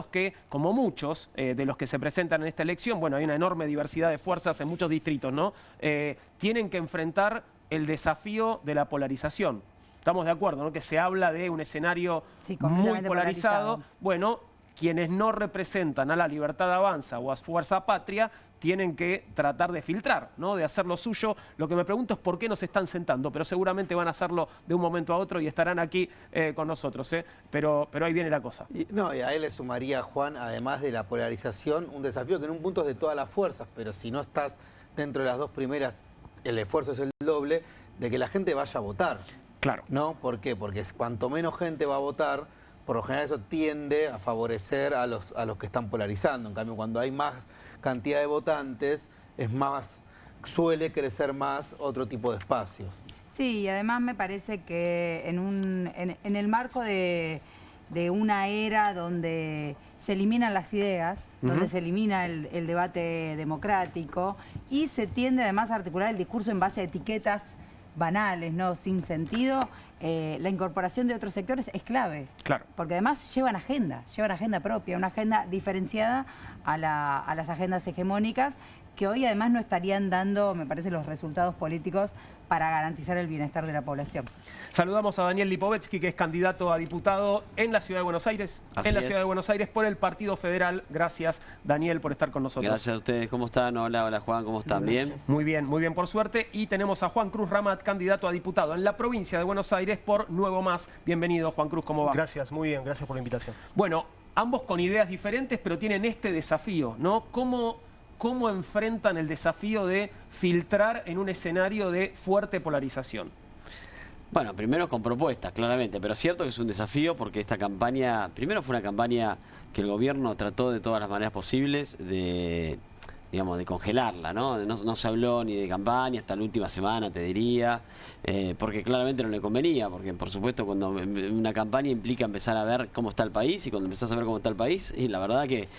que, como muchos de los que se presentan en esta elección, bueno, hay una enorme diversidad de fuerzas en muchos distritos, ¿no? Tienen que enfrentar el desafío de la polarización. Estamos de acuerdo, ¿no? Que se habla de un escenario muy polarizado. Bueno, quienes no representan a la Libertad Avanza o a Fuerza Patria tienen que tratar de filtrar, ¿no? De hacer lo suyo. Lo que me pregunto es por qué no se están sentando, pero seguramente van a hacerlo de un momento a otro y estarán aquí con nosotros, pero ahí viene la cosa. Y a él le sumaría, Juan, además de la polarización, un desafío que en un punto es de todas las fuerzas, pero si no estás dentro de las dos primeras, el esfuerzo es el doble, de que la gente vaya a votar. Claro. ¿No? ¿Por qué? Porque cuanto menos gente va a votar, por lo general eso tiende a favorecer a los que están polarizando. En cambio, cuando hay más cantidad de votantes, suele crecer más otro tipo de espacios. Sí, y además me parece que en el marco de una era donde se eliminan las ideas, donde se elimina el debate democrático y se tiende además a articular el discurso en base a etiquetas banales, ¿no? Sin sentido, la incorporación de otros sectores es clave. Claro. Porque además llevan agenda propia, una agenda diferenciada a las agendas hegemónicas que hoy además no estarían dando, me parece, los resultados políticos para garantizar el bienestar de la población. Saludamos a Daniel Lipovetsky, que es candidato a diputado en la Ciudad de Buenos Aires. Ciudad de Buenos Aires por el Partido Federal. Gracias, Daniel, por estar con nosotros. Gracias a ustedes. ¿Cómo están? Hola, Juan. ¿Cómo están? ¿Bien? Muy bien, por suerte. Y tenemos a Juan Cruz Ramat, candidato a diputado en la provincia de Buenos Aires por Nuevo Más. Bienvenido, Juan Cruz. ¿Cómo va? Gracias, muy bien. Gracias por la invitación. Bueno, ambos con ideas diferentes, pero tienen este desafío, ¿no? ¿Cómo enfrentan el desafío de filtrar en un escenario de fuerte polarización? Bueno, primero con propuestas, claramente, pero es cierto que es un desafío porque esta campaña, primero fue una campaña que el gobierno trató de todas las maneras posibles de congelarla, ¿no? No se habló ni de campaña hasta la última semana, te diría, porque claramente no le convenía, porque por supuesto cuando una campaña implica empezar a ver cómo está el país, y cuando empezás a ver cómo está el país, y la verdad que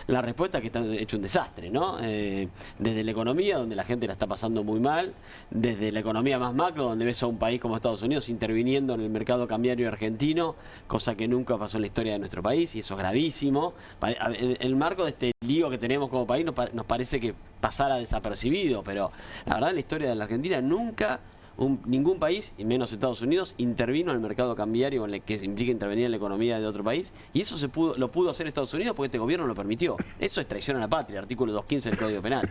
la respuesta es que está hecho un desastre, ¿no? Desde la economía, donde la gente la está pasando muy mal, desde la economía más macro, donde ves a un país como Estados Unidos interviniendo en el mercado cambiario argentino, cosa que nunca pasó en la historia de nuestro país, y eso es gravísimo. En el marco de este lío que tenemos como país nos parece que pasara desapercibido, pero la verdad en la historia de la Argentina nunca Ningún país, y menos Estados Unidos, intervino en el mercado cambiario en el que implica intervenir en la economía de otro país, y eso lo pudo hacer Estados Unidos porque este gobierno lo permitió. Eso es traición a la patria, artículo 215 del Código Penal.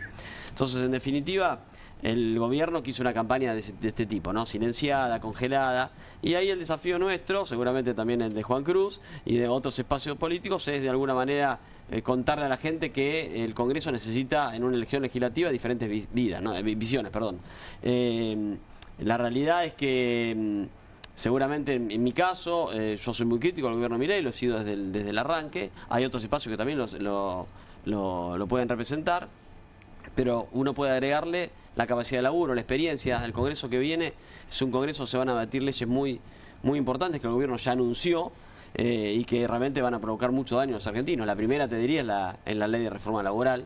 Entonces, en definitiva, el gobierno quiso una campaña de este tipo, ¿no? Silenciada, congelada, y ahí el desafío nuestro, seguramente también el de Juan Cruz y de otros espacios políticos, es de alguna manera contarle a la gente que el Congreso necesita en una elección legislativa diferentes visiones. La realidad es que seguramente en mi caso, yo soy muy crítico al gobierno de Milei, lo he sido desde el arranque. Hay otros espacios que también lo pueden representar, pero uno puede agregarle la capacidad de laburo, la experiencia. El Congreso que viene es un Congreso, se van a debatir leyes muy importantes que el gobierno ya anunció y que realmente van a provocar mucho daño a los argentinos. La primera, te diría, es la ley de reforma laboral,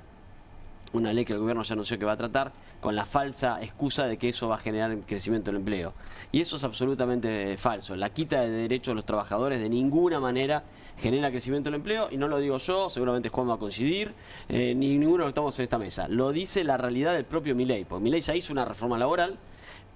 una ley que el gobierno ya anunció que va a tratar, con la falsa excusa de que eso va a generar crecimiento del empleo. Y eso es absolutamente falso. La quita de derechos de los trabajadores de ninguna manera genera crecimiento del empleo, y no lo digo yo, seguramente Juan va a coincidir, ni ninguno de los que estamos en esta mesa. Lo dice la realidad del propio Milei, porque Milei ya hizo una reforma laboral,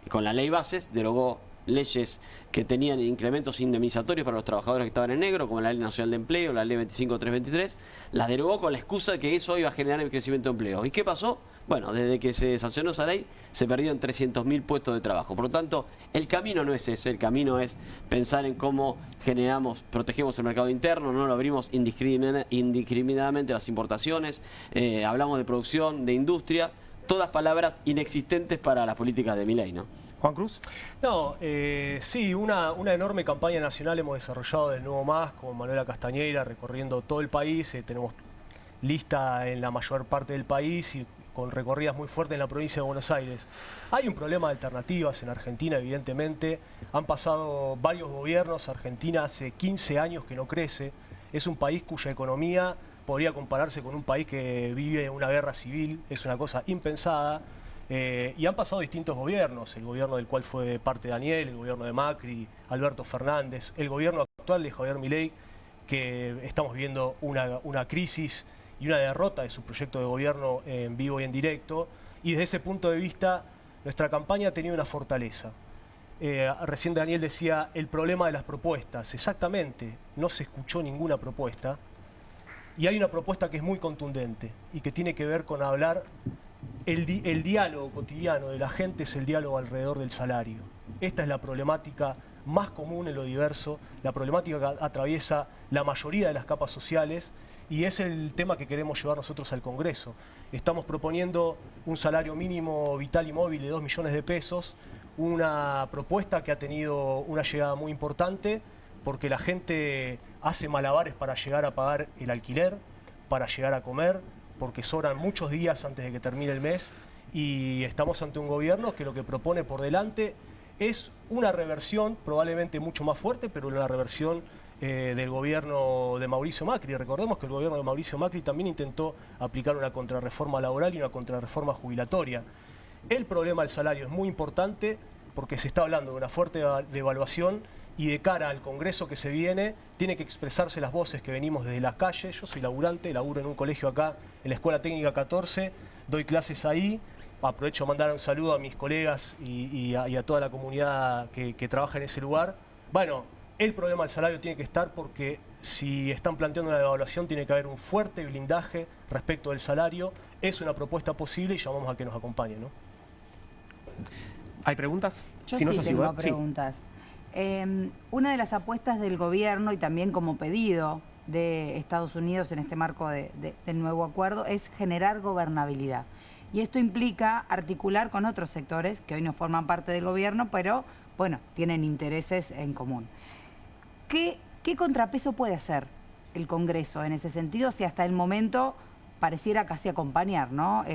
con la ley bases, derogó leyes que tenían incrementos indemnizatorios para los trabajadores que estaban en negro, como la Ley Nacional de Empleo, la Ley 25323, las derogó con la excusa de que eso iba a generar el crecimiento de empleo. ¿Y qué pasó? Bueno, desde que se sancionó esa ley, se perdieron 300.000 puestos de trabajo. Por lo tanto, el camino no es ese, el camino es pensar en cómo protegemos el mercado interno, no lo abrimos indiscriminadamente las importaciones, hablamos de producción, de industria, todas palabras inexistentes para las políticas de Milei, ¿no? Juan Cruz. No, sí, una enorme campaña nacional hemos desarrollado del Nuevo Más con Manuela Castañeira recorriendo todo el país. Tenemos lista en la mayor parte del país y con recorridas muy fuertes en la provincia de Buenos Aires. Hay un problema de alternativas en Argentina, evidentemente. Han pasado varios gobiernos. Argentina hace 15 años que no crece. Es un país cuya economía podría compararse con un país que vive una guerra civil. Es una cosa impensada. Y han pasado distintos gobiernos, el gobierno del cual fue parte Daniel, el gobierno de Macri, Alberto Fernández, el gobierno actual de Javier Milei, que estamos viendo una crisis y una derrota de su proyecto de gobierno en vivo y en directo, y desde ese punto de vista nuestra campaña ha tenido una fortaleza. Recién Daniel decía el problema de las propuestas, exactamente, no se escuchó ninguna propuesta, y hay una propuesta que es muy contundente y que tiene que ver con hablar. El diálogo cotidiano de la gente es el diálogo alrededor del salario. Esta es la problemática más común en lo diverso, la problemática que atraviesa la mayoría de las capas sociales, y es el tema que queremos llevar nosotros al Congreso. Estamos proponiendo un salario mínimo vital y móvil de 2 millones de pesos, una propuesta que ha tenido una llegada muy importante porque la gente hace malabares para llegar a pagar el alquiler, para llegar a comer, porque sobran muchos días antes de que termine el mes, y estamos ante un gobierno que lo que propone por delante es una reversión probablemente mucho más fuerte, pero una reversión del gobierno de Mauricio Macri. Recordemos que el gobierno de Mauricio Macri también intentó aplicar una contrarreforma laboral y una contrarreforma jubilatoria. El problema del salario es muy importante porque se está hablando de una fuerte devaluación, y de cara al Congreso que se viene, tiene que expresarse las voces que venimos desde las calles. Yo soy laburante, laburo en un colegio acá, en la Escuela Técnica 14, doy clases ahí. Aprovecho a mandar un saludo a mis colegas y a toda la comunidad que trabaja en ese lugar. Bueno, el problema del salario tiene que estar porque si están planteando una devaluación tiene que haber un fuerte blindaje respecto del salario. Es una propuesta posible y llamamos a que nos acompañen, ¿no? ¿Hay preguntas? Yo sí tengo preguntas. Una de las apuestas del gobierno y también como pedido de Estados Unidos en este marco del nuevo acuerdo es generar gobernabilidad. Y esto implica articular con otros sectores que hoy no forman parte del gobierno, pero bueno, tienen intereses en común. ¿Qué contrapeso puede hacer el Congreso en ese sentido si hasta el momento pareciera casi acompañar, ¿no?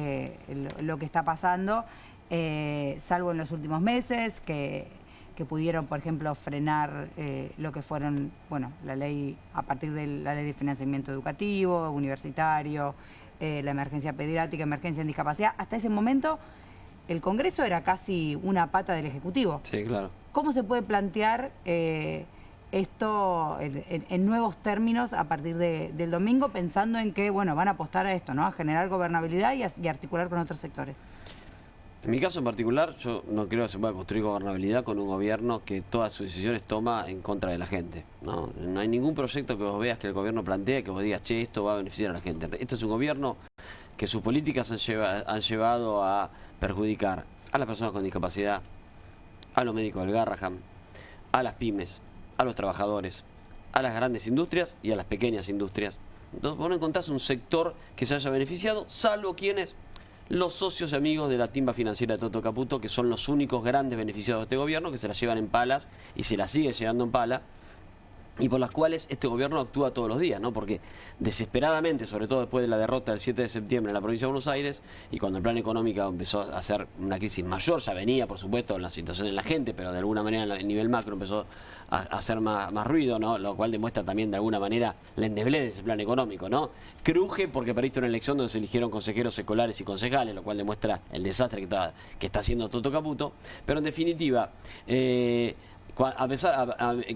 Lo que está pasando, salvo en los últimos meses que pudieron, por ejemplo, frenar lo que fueron, bueno, la ley, a partir de la ley de financiamiento educativo, universitario, la emergencia pediátrica, emergencia en discapacidad. Hasta ese momento el Congreso era casi una pata del Ejecutivo. Sí, claro. ¿Cómo se puede plantear esto en nuevos términos a partir del domingo, pensando en que, bueno, van a apostar a esto, ¿no? A generar gobernabilidad y articular con otros sectores? En mi caso en particular, yo no creo que se pueda construir gobernabilidad con un gobierno que todas sus decisiones toma en contra de la gente. No hay ningún proyecto que vos veas que el gobierno plantee que vos digas, che, esto va a beneficiar a la gente. Este es un gobierno que sus políticas han llevado a perjudicar a las personas con discapacidad, a los médicos del Garrahan, a las pymes, a los trabajadores, a las grandes industrias y a las pequeñas industrias. Entonces vos no encontrás un sector que se haya beneficiado, salvo quienes... los socios y amigos de la timba financiera de Toto Caputo, que son los únicos grandes beneficiados de este gobierno, que se la llevan en palas y se la siguen llevando en pala, y por las cuales este gobierno actúa todos los días, ¿no? Porque desesperadamente, sobre todo después de la derrota del 7 de septiembre en la provincia de Buenos Aires, y cuando el plan económico empezó a hacer una crisis mayor, ya venía, por supuesto, en la situación de la gente, pero de alguna manera a nivel macro empezó a hacer más ruido, ¿no? Lo cual demuestra también de alguna manera la endeblez de ese plan económico, ¿no? Cruje porque perdiste una elección donde se eligieron consejeros escolares y concejales, lo cual demuestra el desastre que está haciendo Toto Caputo. Pero en definitiva,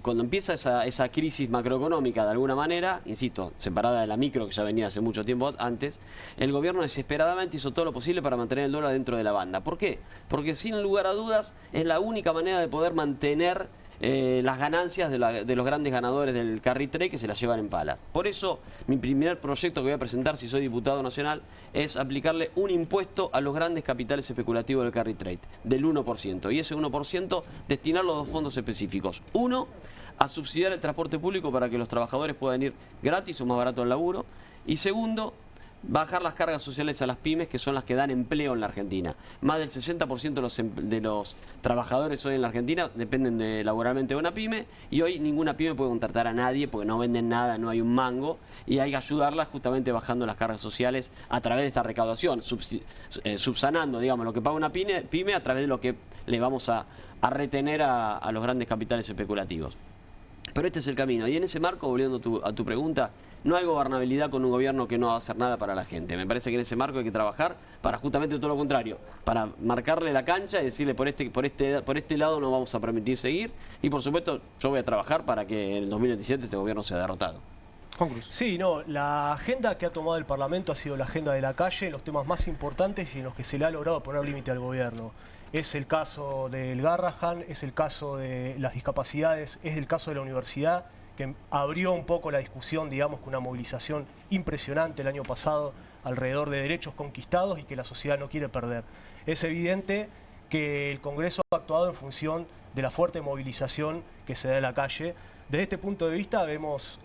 cuando empieza esa crisis macroeconómica de alguna manera, insisto, separada de la micro que ya venía hace mucho tiempo antes, el gobierno desesperadamente hizo todo lo posible para mantener el dólar dentro de la banda. ¿Por qué? Porque sin lugar a dudas es la única manera de poder mantener las ganancias de los grandes ganadores del carry trade, que se las llevan en pala. Por eso mi primer proyecto que voy a presentar si soy diputado nacional es aplicarle un impuesto a los grandes capitales especulativos del carry trade del 1%, y ese 1% destinarlo a dos fondos específicos. Uno, a subsidiar el transporte público para que los trabajadores puedan ir gratis o más barato al laburo, y segundo, bajar las cargas sociales a las pymes, que son las que dan empleo en la Argentina. Más del 60% de los trabajadores hoy en la Argentina dependen laboralmente de una pyme, y hoy ninguna pyme puede contratar a nadie porque no venden nada, no hay un mango, y hay que ayudarlas justamente bajando las cargas sociales a través de esta recaudación, subsanando, digamos, lo que paga una pyme a través de lo que le vamos a retener a los grandes capitales especulativos. Pero este es el camino, y en ese marco, volviendo a tu pregunta, no hay gobernabilidad con un gobierno que no va a hacer nada para la gente. Me parece que en ese marco hay que trabajar para justamente todo lo contrario, para marcarle la cancha y decirle por este lado no vamos a permitir seguir, y por supuesto yo voy a trabajar para que en el 2027 este gobierno sea derrotado. Sí, no, la agenda que ha tomado el Parlamento ha sido la agenda de la calle, los temas más importantes y en los que se le ha logrado poner límite al gobierno. Es el caso del Garrahan, es el caso de las discapacidades, es el caso de la universidad, que abrió un poco la discusión, digamos, con una movilización impresionante el año pasado alrededor de derechos conquistados y que la sociedad no quiere perder. Es evidente que el Congreso ha actuado en función de la fuerte movilización que se da en la calle. Desde este punto de vista vemos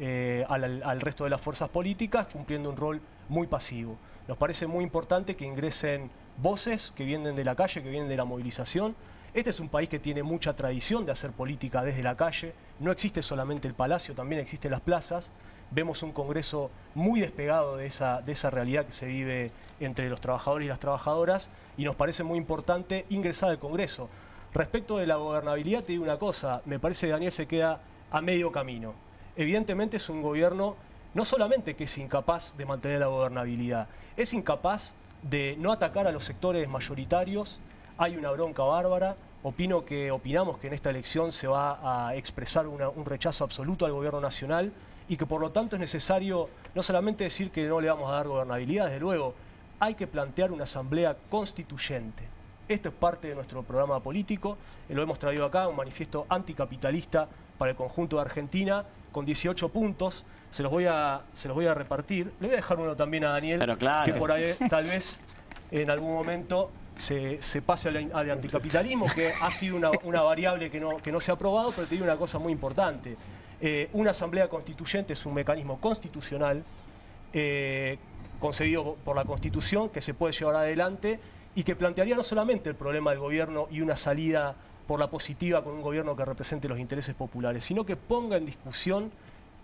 al resto de las fuerzas políticas cumpliendo un rol muy pasivo. Nos parece muy importante que ingresen voces que vienen de la calle, que vienen de la movilización. Este es un país que tiene mucha tradición de hacer política desde la calle. No existe solamente el Palacio, también existen las plazas. Vemos un Congreso muy despegado de esa realidad que se vive entre los trabajadores y las trabajadoras, y nos parece muy importante ingresar al Congreso. Respecto de la gobernabilidad, te digo una cosa, me parece que Daniel se queda a medio camino. Evidentemente es un gobierno no solamente que es incapaz de mantener la gobernabilidad, es incapaz de no atacar a los sectores mayoritarios. Hay una bronca bárbara. Opinamos que en esta elección se va a expresar un rechazo absoluto al gobierno nacional, y que por lo tanto es necesario no solamente decir que no le vamos a dar gobernabilidad, desde luego, hay que plantear una asamblea constituyente. Esto es parte de nuestro programa político, lo hemos traído acá, un manifiesto anticapitalista para el conjunto de Argentina, con 18 puntos, se los voy a repartir. Le voy a dejar uno también a Daniel, pero claro, que por ahí tal vez en algún momento se pase al anticapitalismo, que ha sido una variable que no se ha aprobado, pero te digo una cosa muy importante. Una asamblea constituyente es un mecanismo constitucional concebido por la Constitución, que se puede llevar adelante y que plantearía no solamente el problema del gobierno y una salida por la positiva con un gobierno que represente los intereses populares, sino que ponga en discusión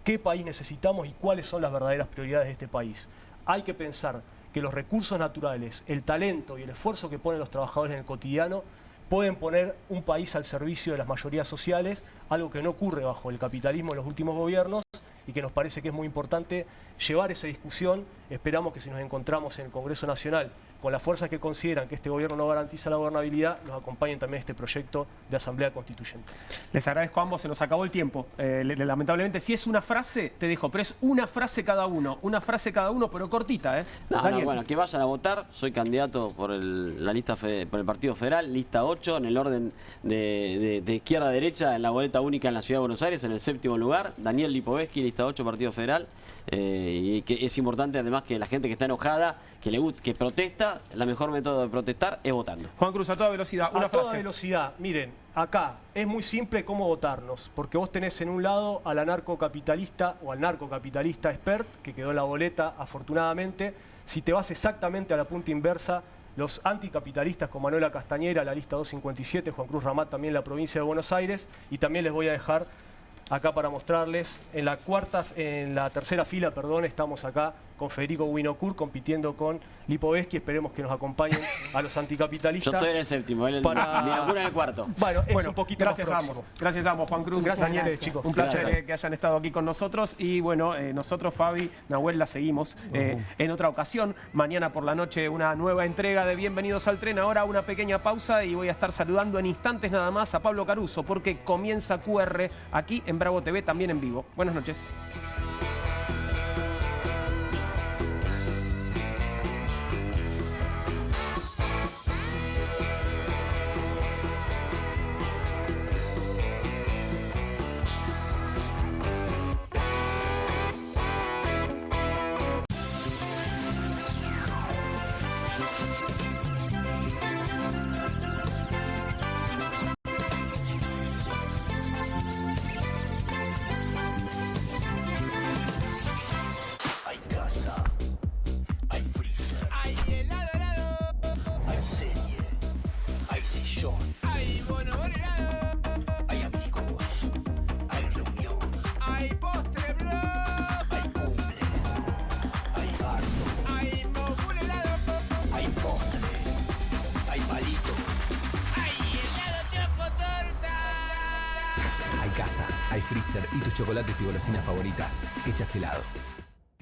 qué país necesitamos y cuáles son las verdaderas prioridades de este país. Hay que pensar que los recursos naturales, el talento y el esfuerzo que ponen los trabajadores en el cotidiano pueden poner un país al servicio de las mayorías sociales, algo que no ocurre bajo el capitalismo en los últimos gobiernos y que nos parece que es muy importante llevar esa discusión. Esperamos que si nos encontramos en el Congreso Nacional con las fuerzas que consideran que este gobierno no garantiza la gobernabilidad, nos acompañen también en este proyecto de Asamblea Constituyente. Les agradezco a ambos, se nos acabó el tiempo. Lamentablemente, si es una frase, te dejo, pero es una frase cada uno, pero cortita, ¿eh? No, bueno, que vayan a votar. Soy candidato por la lista por el Partido Federal, lista 8, en el orden de izquierda a derecha, en la boleta única en la Ciudad de Buenos Aires, en el 7º lugar. Daniel Lipovetsky, lista 8, Partido Federal. Y que es importante además que la gente que está enojada, que protesta, la mejor método de protestar es votando. Juan Cruz, a toda velocidad, una frase. A toda velocidad, miren, acá es muy simple cómo votarnos, porque vos tenés en un lado al anarcocapitalista o al narcocapitalista expert, que quedó en la boleta afortunadamente. Si te vas exactamente a la punta inversa, los anticapitalistas con Manuela Castañera, la lista 257, Juan Cruz Ramat también la provincia de Buenos Aires, y también les voy a dejar acá para mostrarles, en la tercera fila, perdón, estamos acá con Federico Winocourt compitiendo con Lipovetsky. Esperemos que nos acompañen a los anticapitalistas. Yo estoy en el 7º, él en el 4º. Bueno, es un poquito gracias más a ambos. Gracias a ambos, Juan Cruz. Gracias a ustedes, chicos. Un placer que hayan estado aquí con nosotros. Y bueno, nosotros, Fabi, Nahuel, la seguimos en otra ocasión. Mañana por la noche una nueva entrega de Bienvenidos al Tren. Ahora una pequeña pausa y voy a estar saludando en instantes nada más a Pablo Caruso, porque comienza QR aquí en Bravo TV, también en vivo. Buenas noches. Hay freezer y tus chocolates y golosinas favoritas hechas helado.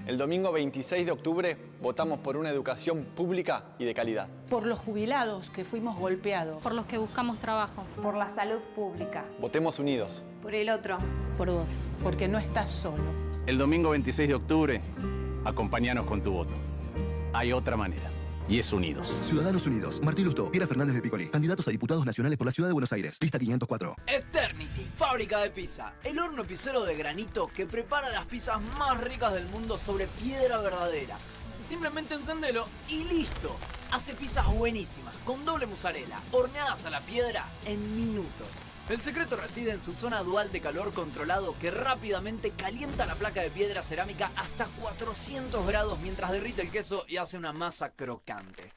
El domingo 26 de octubre votamos por una educación pública y de calidad. Por los jubilados que fuimos golpeados. Por los que buscamos trabajo. Por la salud pública. Votemos unidos. Por el otro. Por vos. Porque no estás solo. El domingo 26 de octubre, acompáñanos con tu voto. Hay otra manera. Y es unidos. Ciudadanos Unidos. Martín Lustó, Piera Fernández de Piccoli. Candidatos a diputados nacionales por la Ciudad de Buenos Aires. Lista 504. Eternity, fábrica de pizza. El horno pizzero de granito que prepara las pizzas más ricas del mundo sobre piedra verdadera. Simplemente encendelo y listo. Hace pizzas buenísimas, con doble mozzarella, horneadas a la piedra en minutos. El secreto reside en su zona dual de calor controlado que rápidamente calienta la placa de piedra cerámica hasta 400 grados mientras derrite el queso y hace una masa crocante.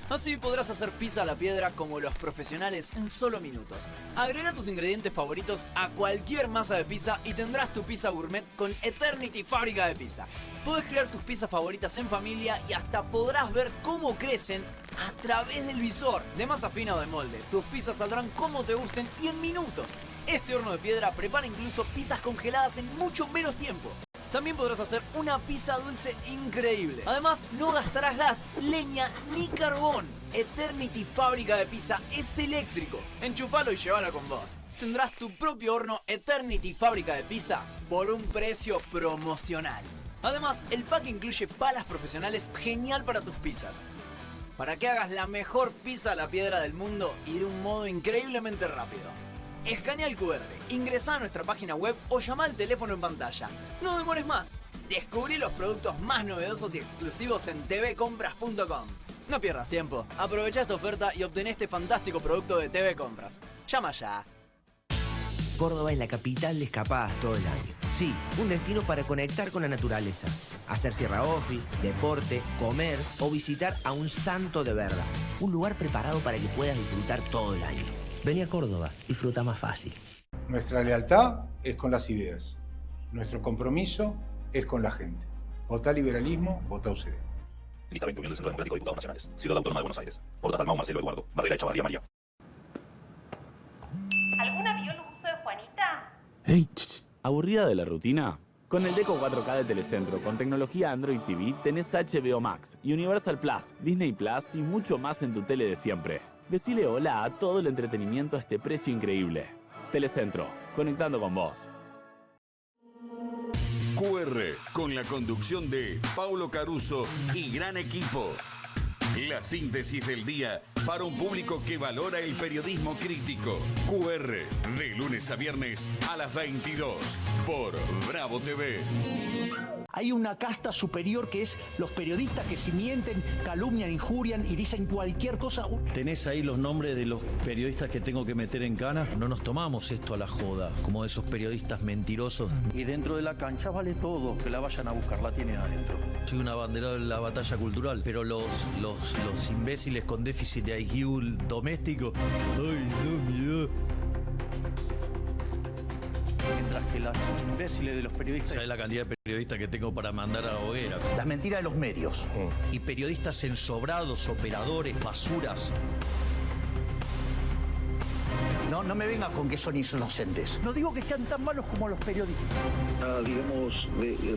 Así podrás hacer pizza a la piedra como los profesionales en solo minutos. Agrega tus ingredientes favoritos a cualquier masa de pizza y tendrás tu pizza gourmet con Eternity Fábrica de Pizza. Podés crear tus pizzas favoritas en familia y hasta podrás ver cómo crecen a través del visor. De masa fina o de molde, tus pizzas saldrán como te gusten y en minutos. Este horno de piedra prepara incluso pizzas congeladas en mucho menos tiempo. También podrás hacer una pizza dulce increíble. Además, no gastarás gas, leña ni carbón. Eternity Fábrica de Pizza es eléctrico. Enchufalo y llévalo con vos. Tendrás tu propio horno Eternity Fábrica de Pizza por un precio promocional. Además, el pack incluye palas profesionales genial para tus pizzas. Para que hagas la mejor pizza a la piedra del mundo y de un modo increíblemente rápido. Escanea el QR, ingresá a nuestra página web o llama al teléfono en pantalla. No demores más. Descubrí los productos más novedosos y exclusivos en tvcompras.com. No pierdas tiempo. Aprovecha esta oferta y obtén este fantástico producto de TV Compras. Llama ya. Córdoba es la capital de escapadas todo el año. Sí, un destino para conectar con la naturaleza. Hacer sierra office, deporte, comer o visitar a un santo de verdad. Un lugar preparado para que puedas disfrutar todo el año. Vení a Córdoba, disfruta más fácil. Nuestra lealtad es con las ideas. Nuestro compromiso es con la gente. Votá liberalismo, votá UCD. Lista 21 del Centro Democrático de Diputados Nacionales. Ciudad Autónoma de Buenos Aires. Portas Dalmau, Marcelo Eduardo. Barrera Echavarría María. ¿Alguna vio el uso de Juanita? Hey, ¿aburrida de la rutina? Con el Deco 4K de Telecentro, con tecnología Android TV, tenés HBO Max, Universal Plus, Disney Plus y mucho más en tu tele de siempre. Decile hola a todo el entretenimiento a este precio increíble. Telecentro, conectando con vos. QR, con la conducción de Paulo Caruso y gran equipo. La síntesis del día para un público que valora el periodismo crítico. QR, de lunes a viernes a las 22 por Bravo TV. Hay una casta superior que es los periodistas que si mienten, calumnian, injurian y dicen cualquier cosa. ¿Tenés ahí los nombres de los periodistas que tengo que meter en cana? No nos tomamos esto a la joda, como esos periodistas mentirosos. Y dentro de la cancha vale todo, que la vayan a buscar, la tienen adentro. Soy un abanderado en la batalla cultural, pero los imbéciles con déficit de IQ doméstico, ¡ay, no, miedo! Mientras que los imbéciles de los periodistas... ¿Sabes la cantidad de periodistas que tengo para mandar a la hoguera? Las mentiras de los medios. Y periodistas ensobrados, operadores, basuras. No me venga con que son inocentes. No digo que sean tan malos como los periodistas. Digamos,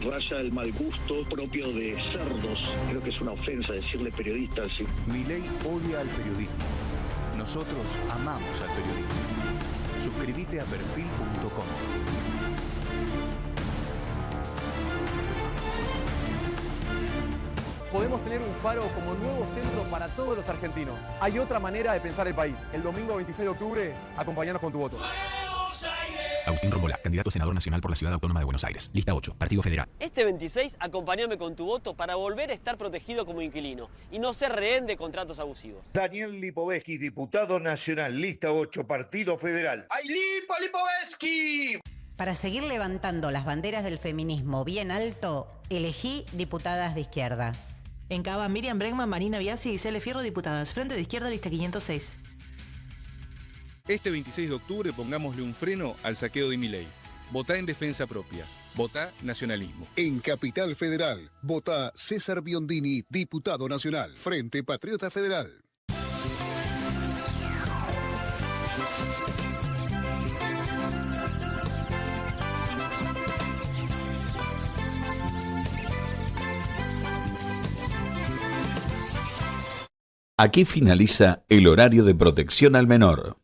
raya el mal gusto propio de cerdos. Creo que es una ofensa decirle periodistas. ¿Sí? Milei odia al periodismo. Nosotros amamos al periodismo. Suscríbete a perfil.com. Podemos tener un faro como nuevo centro para todos los argentinos. Hay otra manera de pensar el país. El domingo 26 de octubre, acompáñanos con tu voto. Agustín Rombola, candidato a senador nacional por la Ciudad Autónoma de Buenos Aires. Lista 8, Partido Federal. Este 26, acompáñame con tu voto para volver a estar protegido como inquilino y no ser rehén de contratos abusivos. Daniel Lipovetsky, diputado nacional. Lista 8, Partido Federal. ¡Ay, Lipovetsky! Para seguir levantando las banderas del feminismo bien alto, elegí diputadas de izquierda. En Cava, Miriam Bregman, Marina Biasi y Cele Fierro, diputadas. Frente de Izquierda, lista 506. Este 26 de octubre pongámosle un freno al saqueo de Milei. Votá en defensa propia. Votá nacionalismo. En Capital Federal, votá César Biondini, diputado nacional. Frente Patriota Federal. Aquí finaliza el horario de protección al menor.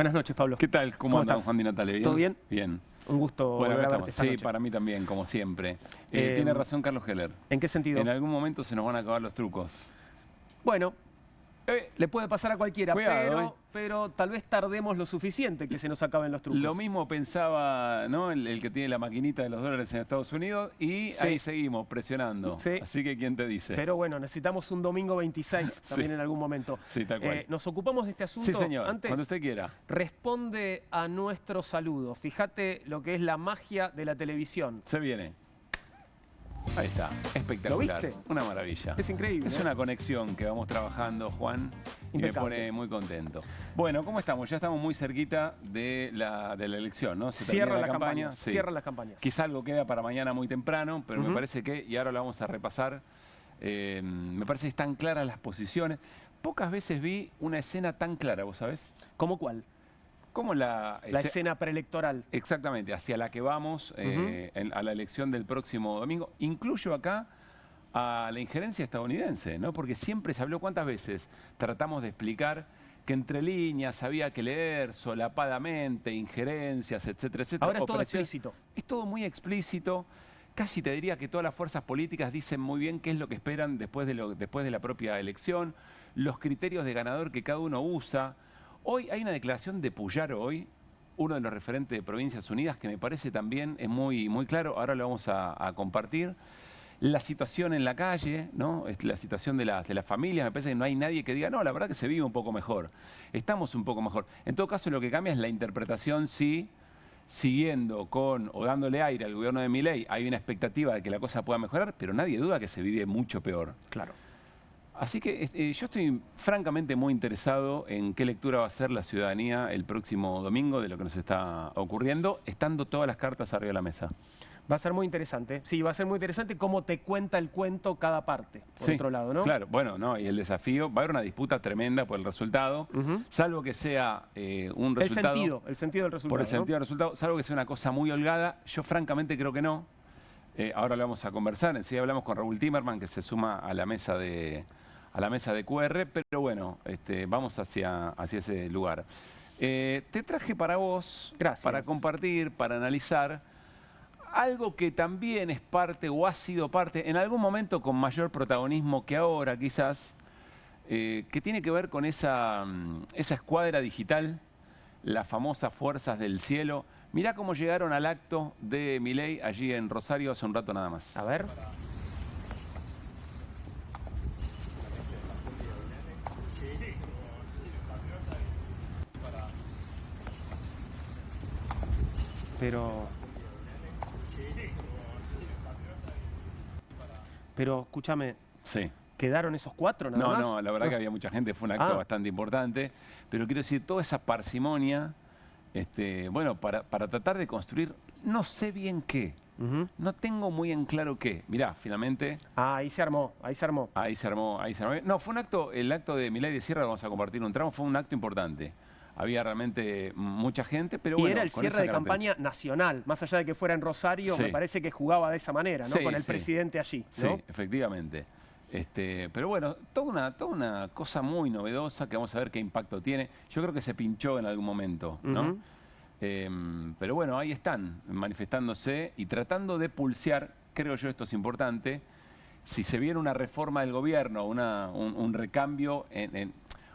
Buenas noches, Pablo. ¿Qué tal? ¿Cómo andamos, estás? Juan Di Natale? ¿Bien? ¿Todo bien? Bien. Un gusto Bueno, volver a acá verte estamos. esta Sí, noche. para mí también, como siempre. Tiene razón Carlos Heller. ¿En qué sentido? En algún momento se nos van a acabar los trucos. Bueno, le puede pasar a cualquiera, Cuidado, pero tal vez tardemos lo suficiente que se nos acaben los trucos. Lo mismo pensaba, ¿no? el que tiene la maquinita de los dólares en Estados Unidos y Sí. ahí seguimos presionando. Sí. Así que ¿quién te dice? Pero bueno, necesitamos un domingo 26 también Sí. en algún momento. Sí, tal cual. Nos ocupamos de este asunto. Sí, señor. Antes, Cuando usted quiera. responde a nuestro saludo. Fíjate lo que es la magia de la televisión. Se viene. Ahí está, espectacular. ¿Lo viste? Una maravilla. Es increíble. Es una conexión que vamos trabajando, Juan, y me Impecable. pone muy contento. Bueno, ¿cómo estamos? Ya estamos muy cerquita de la elección, ¿no? Se Cierra termina la campaña. Sí. Cierran las campañas. Quizá algo queda para mañana muy temprano, pero me parece que, y ahora lo vamos a repasar, me parece que están claras las posiciones. Pocas veces vi una escena tan clara, ¿vos sabés? ¿Cómo cuál? Como la escena preelectoral. Exactamente, hacia la que vamos a la elección del próximo domingo. Incluyo acá a la injerencia estadounidense, ¿no? Porque siempre se habló, ¿cuántas veces tratamos de explicar que entre líneas había que leer solapadamente, injerencias, etcétera, etcétera? Ahora es todo operaciones? explícito. Es todo muy explícito. Casi te diría que todas las fuerzas políticas dicen muy bien qué es lo que esperan después de la propia elección, los criterios de ganador que cada uno usa. Hoy hay una declaración de Puyaro, uno de los referentes de Provincias Unidas, que me parece también es muy, muy claro. Ahora lo vamos a compartir. La situación en la calle, ¿no? La situación de las familias, me parece que no hay nadie que diga, no, la verdad que se vive un poco mejor. Estamos un poco mejor. En todo caso, lo que cambia es la interpretación, sí, siguiendo con o dándole aire al gobierno de Milei, hay una expectativa de que la cosa pueda mejorar, pero nadie duda que se vive mucho peor. Claro. Así que yo estoy francamente muy interesado en qué lectura va a hacer la ciudadanía el próximo domingo de lo que nos está ocurriendo, estando todas las cartas arriba de la mesa. Va a ser muy interesante. Sí, va a ser muy interesante cómo te cuenta el cuento cada parte, por otro lado, ¿no? Claro, bueno, no, y el desafío, va a haber una disputa tremenda por el resultado, salvo que sea un resultado... El sentido del resultado. Por el sentido del resultado, salvo que sea una cosa muy holgada, yo francamente creo que no. Ahora lo vamos a conversar, enseguida hablamos con Raúl Timerman, que se suma a la mesa de QR, pero bueno, vamos hacia ese lugar. Te traje para vos, para compartir, para analizar, algo que también es parte o ha sido parte, en algún momento con mayor protagonismo que ahora quizás, que tiene que ver con esa escuadra digital, las famosas fuerzas del cielo. Mirá cómo llegaron al acto de Milei allí en Rosario hace un rato nada más. A ver. Pero escúchame. Sí. ¿Quedaron esos cuatro nada más? No, la verdad que había mucha gente, fue un acto bastante importante, pero quiero decir, toda esa parsimonia, bueno, para tratar de construir, no sé bien qué, no tengo muy en claro qué. Mirá, finalmente... ahí se armó. No, fue un acto, el acto de Milei de Sierra, vamos a compartir un tramo, fue un acto importante. Había realmente mucha gente, pero bueno... Y era el cierre de campaña nacional, más allá de que fuera en Rosario, me parece que jugaba de esa manera, ¿no? Con el presidente allí, ¿no? Sí, efectivamente. Pero bueno, toda una cosa muy novedosa que vamos a ver qué impacto tiene. Yo creo que se pinchó en algún momento, ¿no? Pero bueno, ahí están, manifestándose y tratando de pulsear, creo yo esto es importante, si se viene una reforma del gobierno, un recambio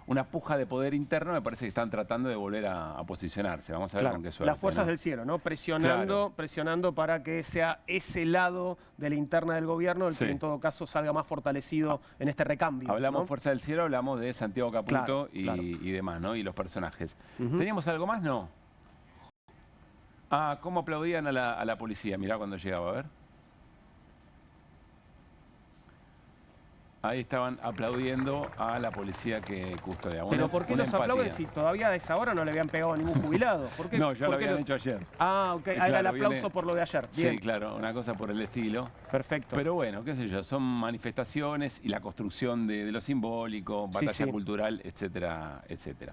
una puja de poder interno, me parece que están tratando de volver a posicionarse. Vamos a ver con qué suerte. Las fuerzas del cielo, ¿no? Presionando para que sea ese lado de la interna del gobierno el que en todo caso salga más fortalecido en este recambio. Hablamos ¿no? Fuerza del Cielo, hablamos de Santiago Caputo y demás, ¿no? Y los personajes. ¿Teníamos algo más? No. ¿Cómo aplaudían a la policía? Mirá cuando llegaba, a ver. Ahí estaban aplaudiendo a la policía que custodia. ¿Pero por qué los aplauden si todavía a esa hora no le habían pegado a ningún jubilado? ¿Por qué, no, ya lo habían hecho ayer. Ok. Claro, era el aplauso por lo de ayer. Bien. Sí, claro, una cosa por el estilo. Perfecto. Pero bueno, qué sé yo, son manifestaciones y la construcción de lo simbólico, batalla cultural, etcétera, etcétera.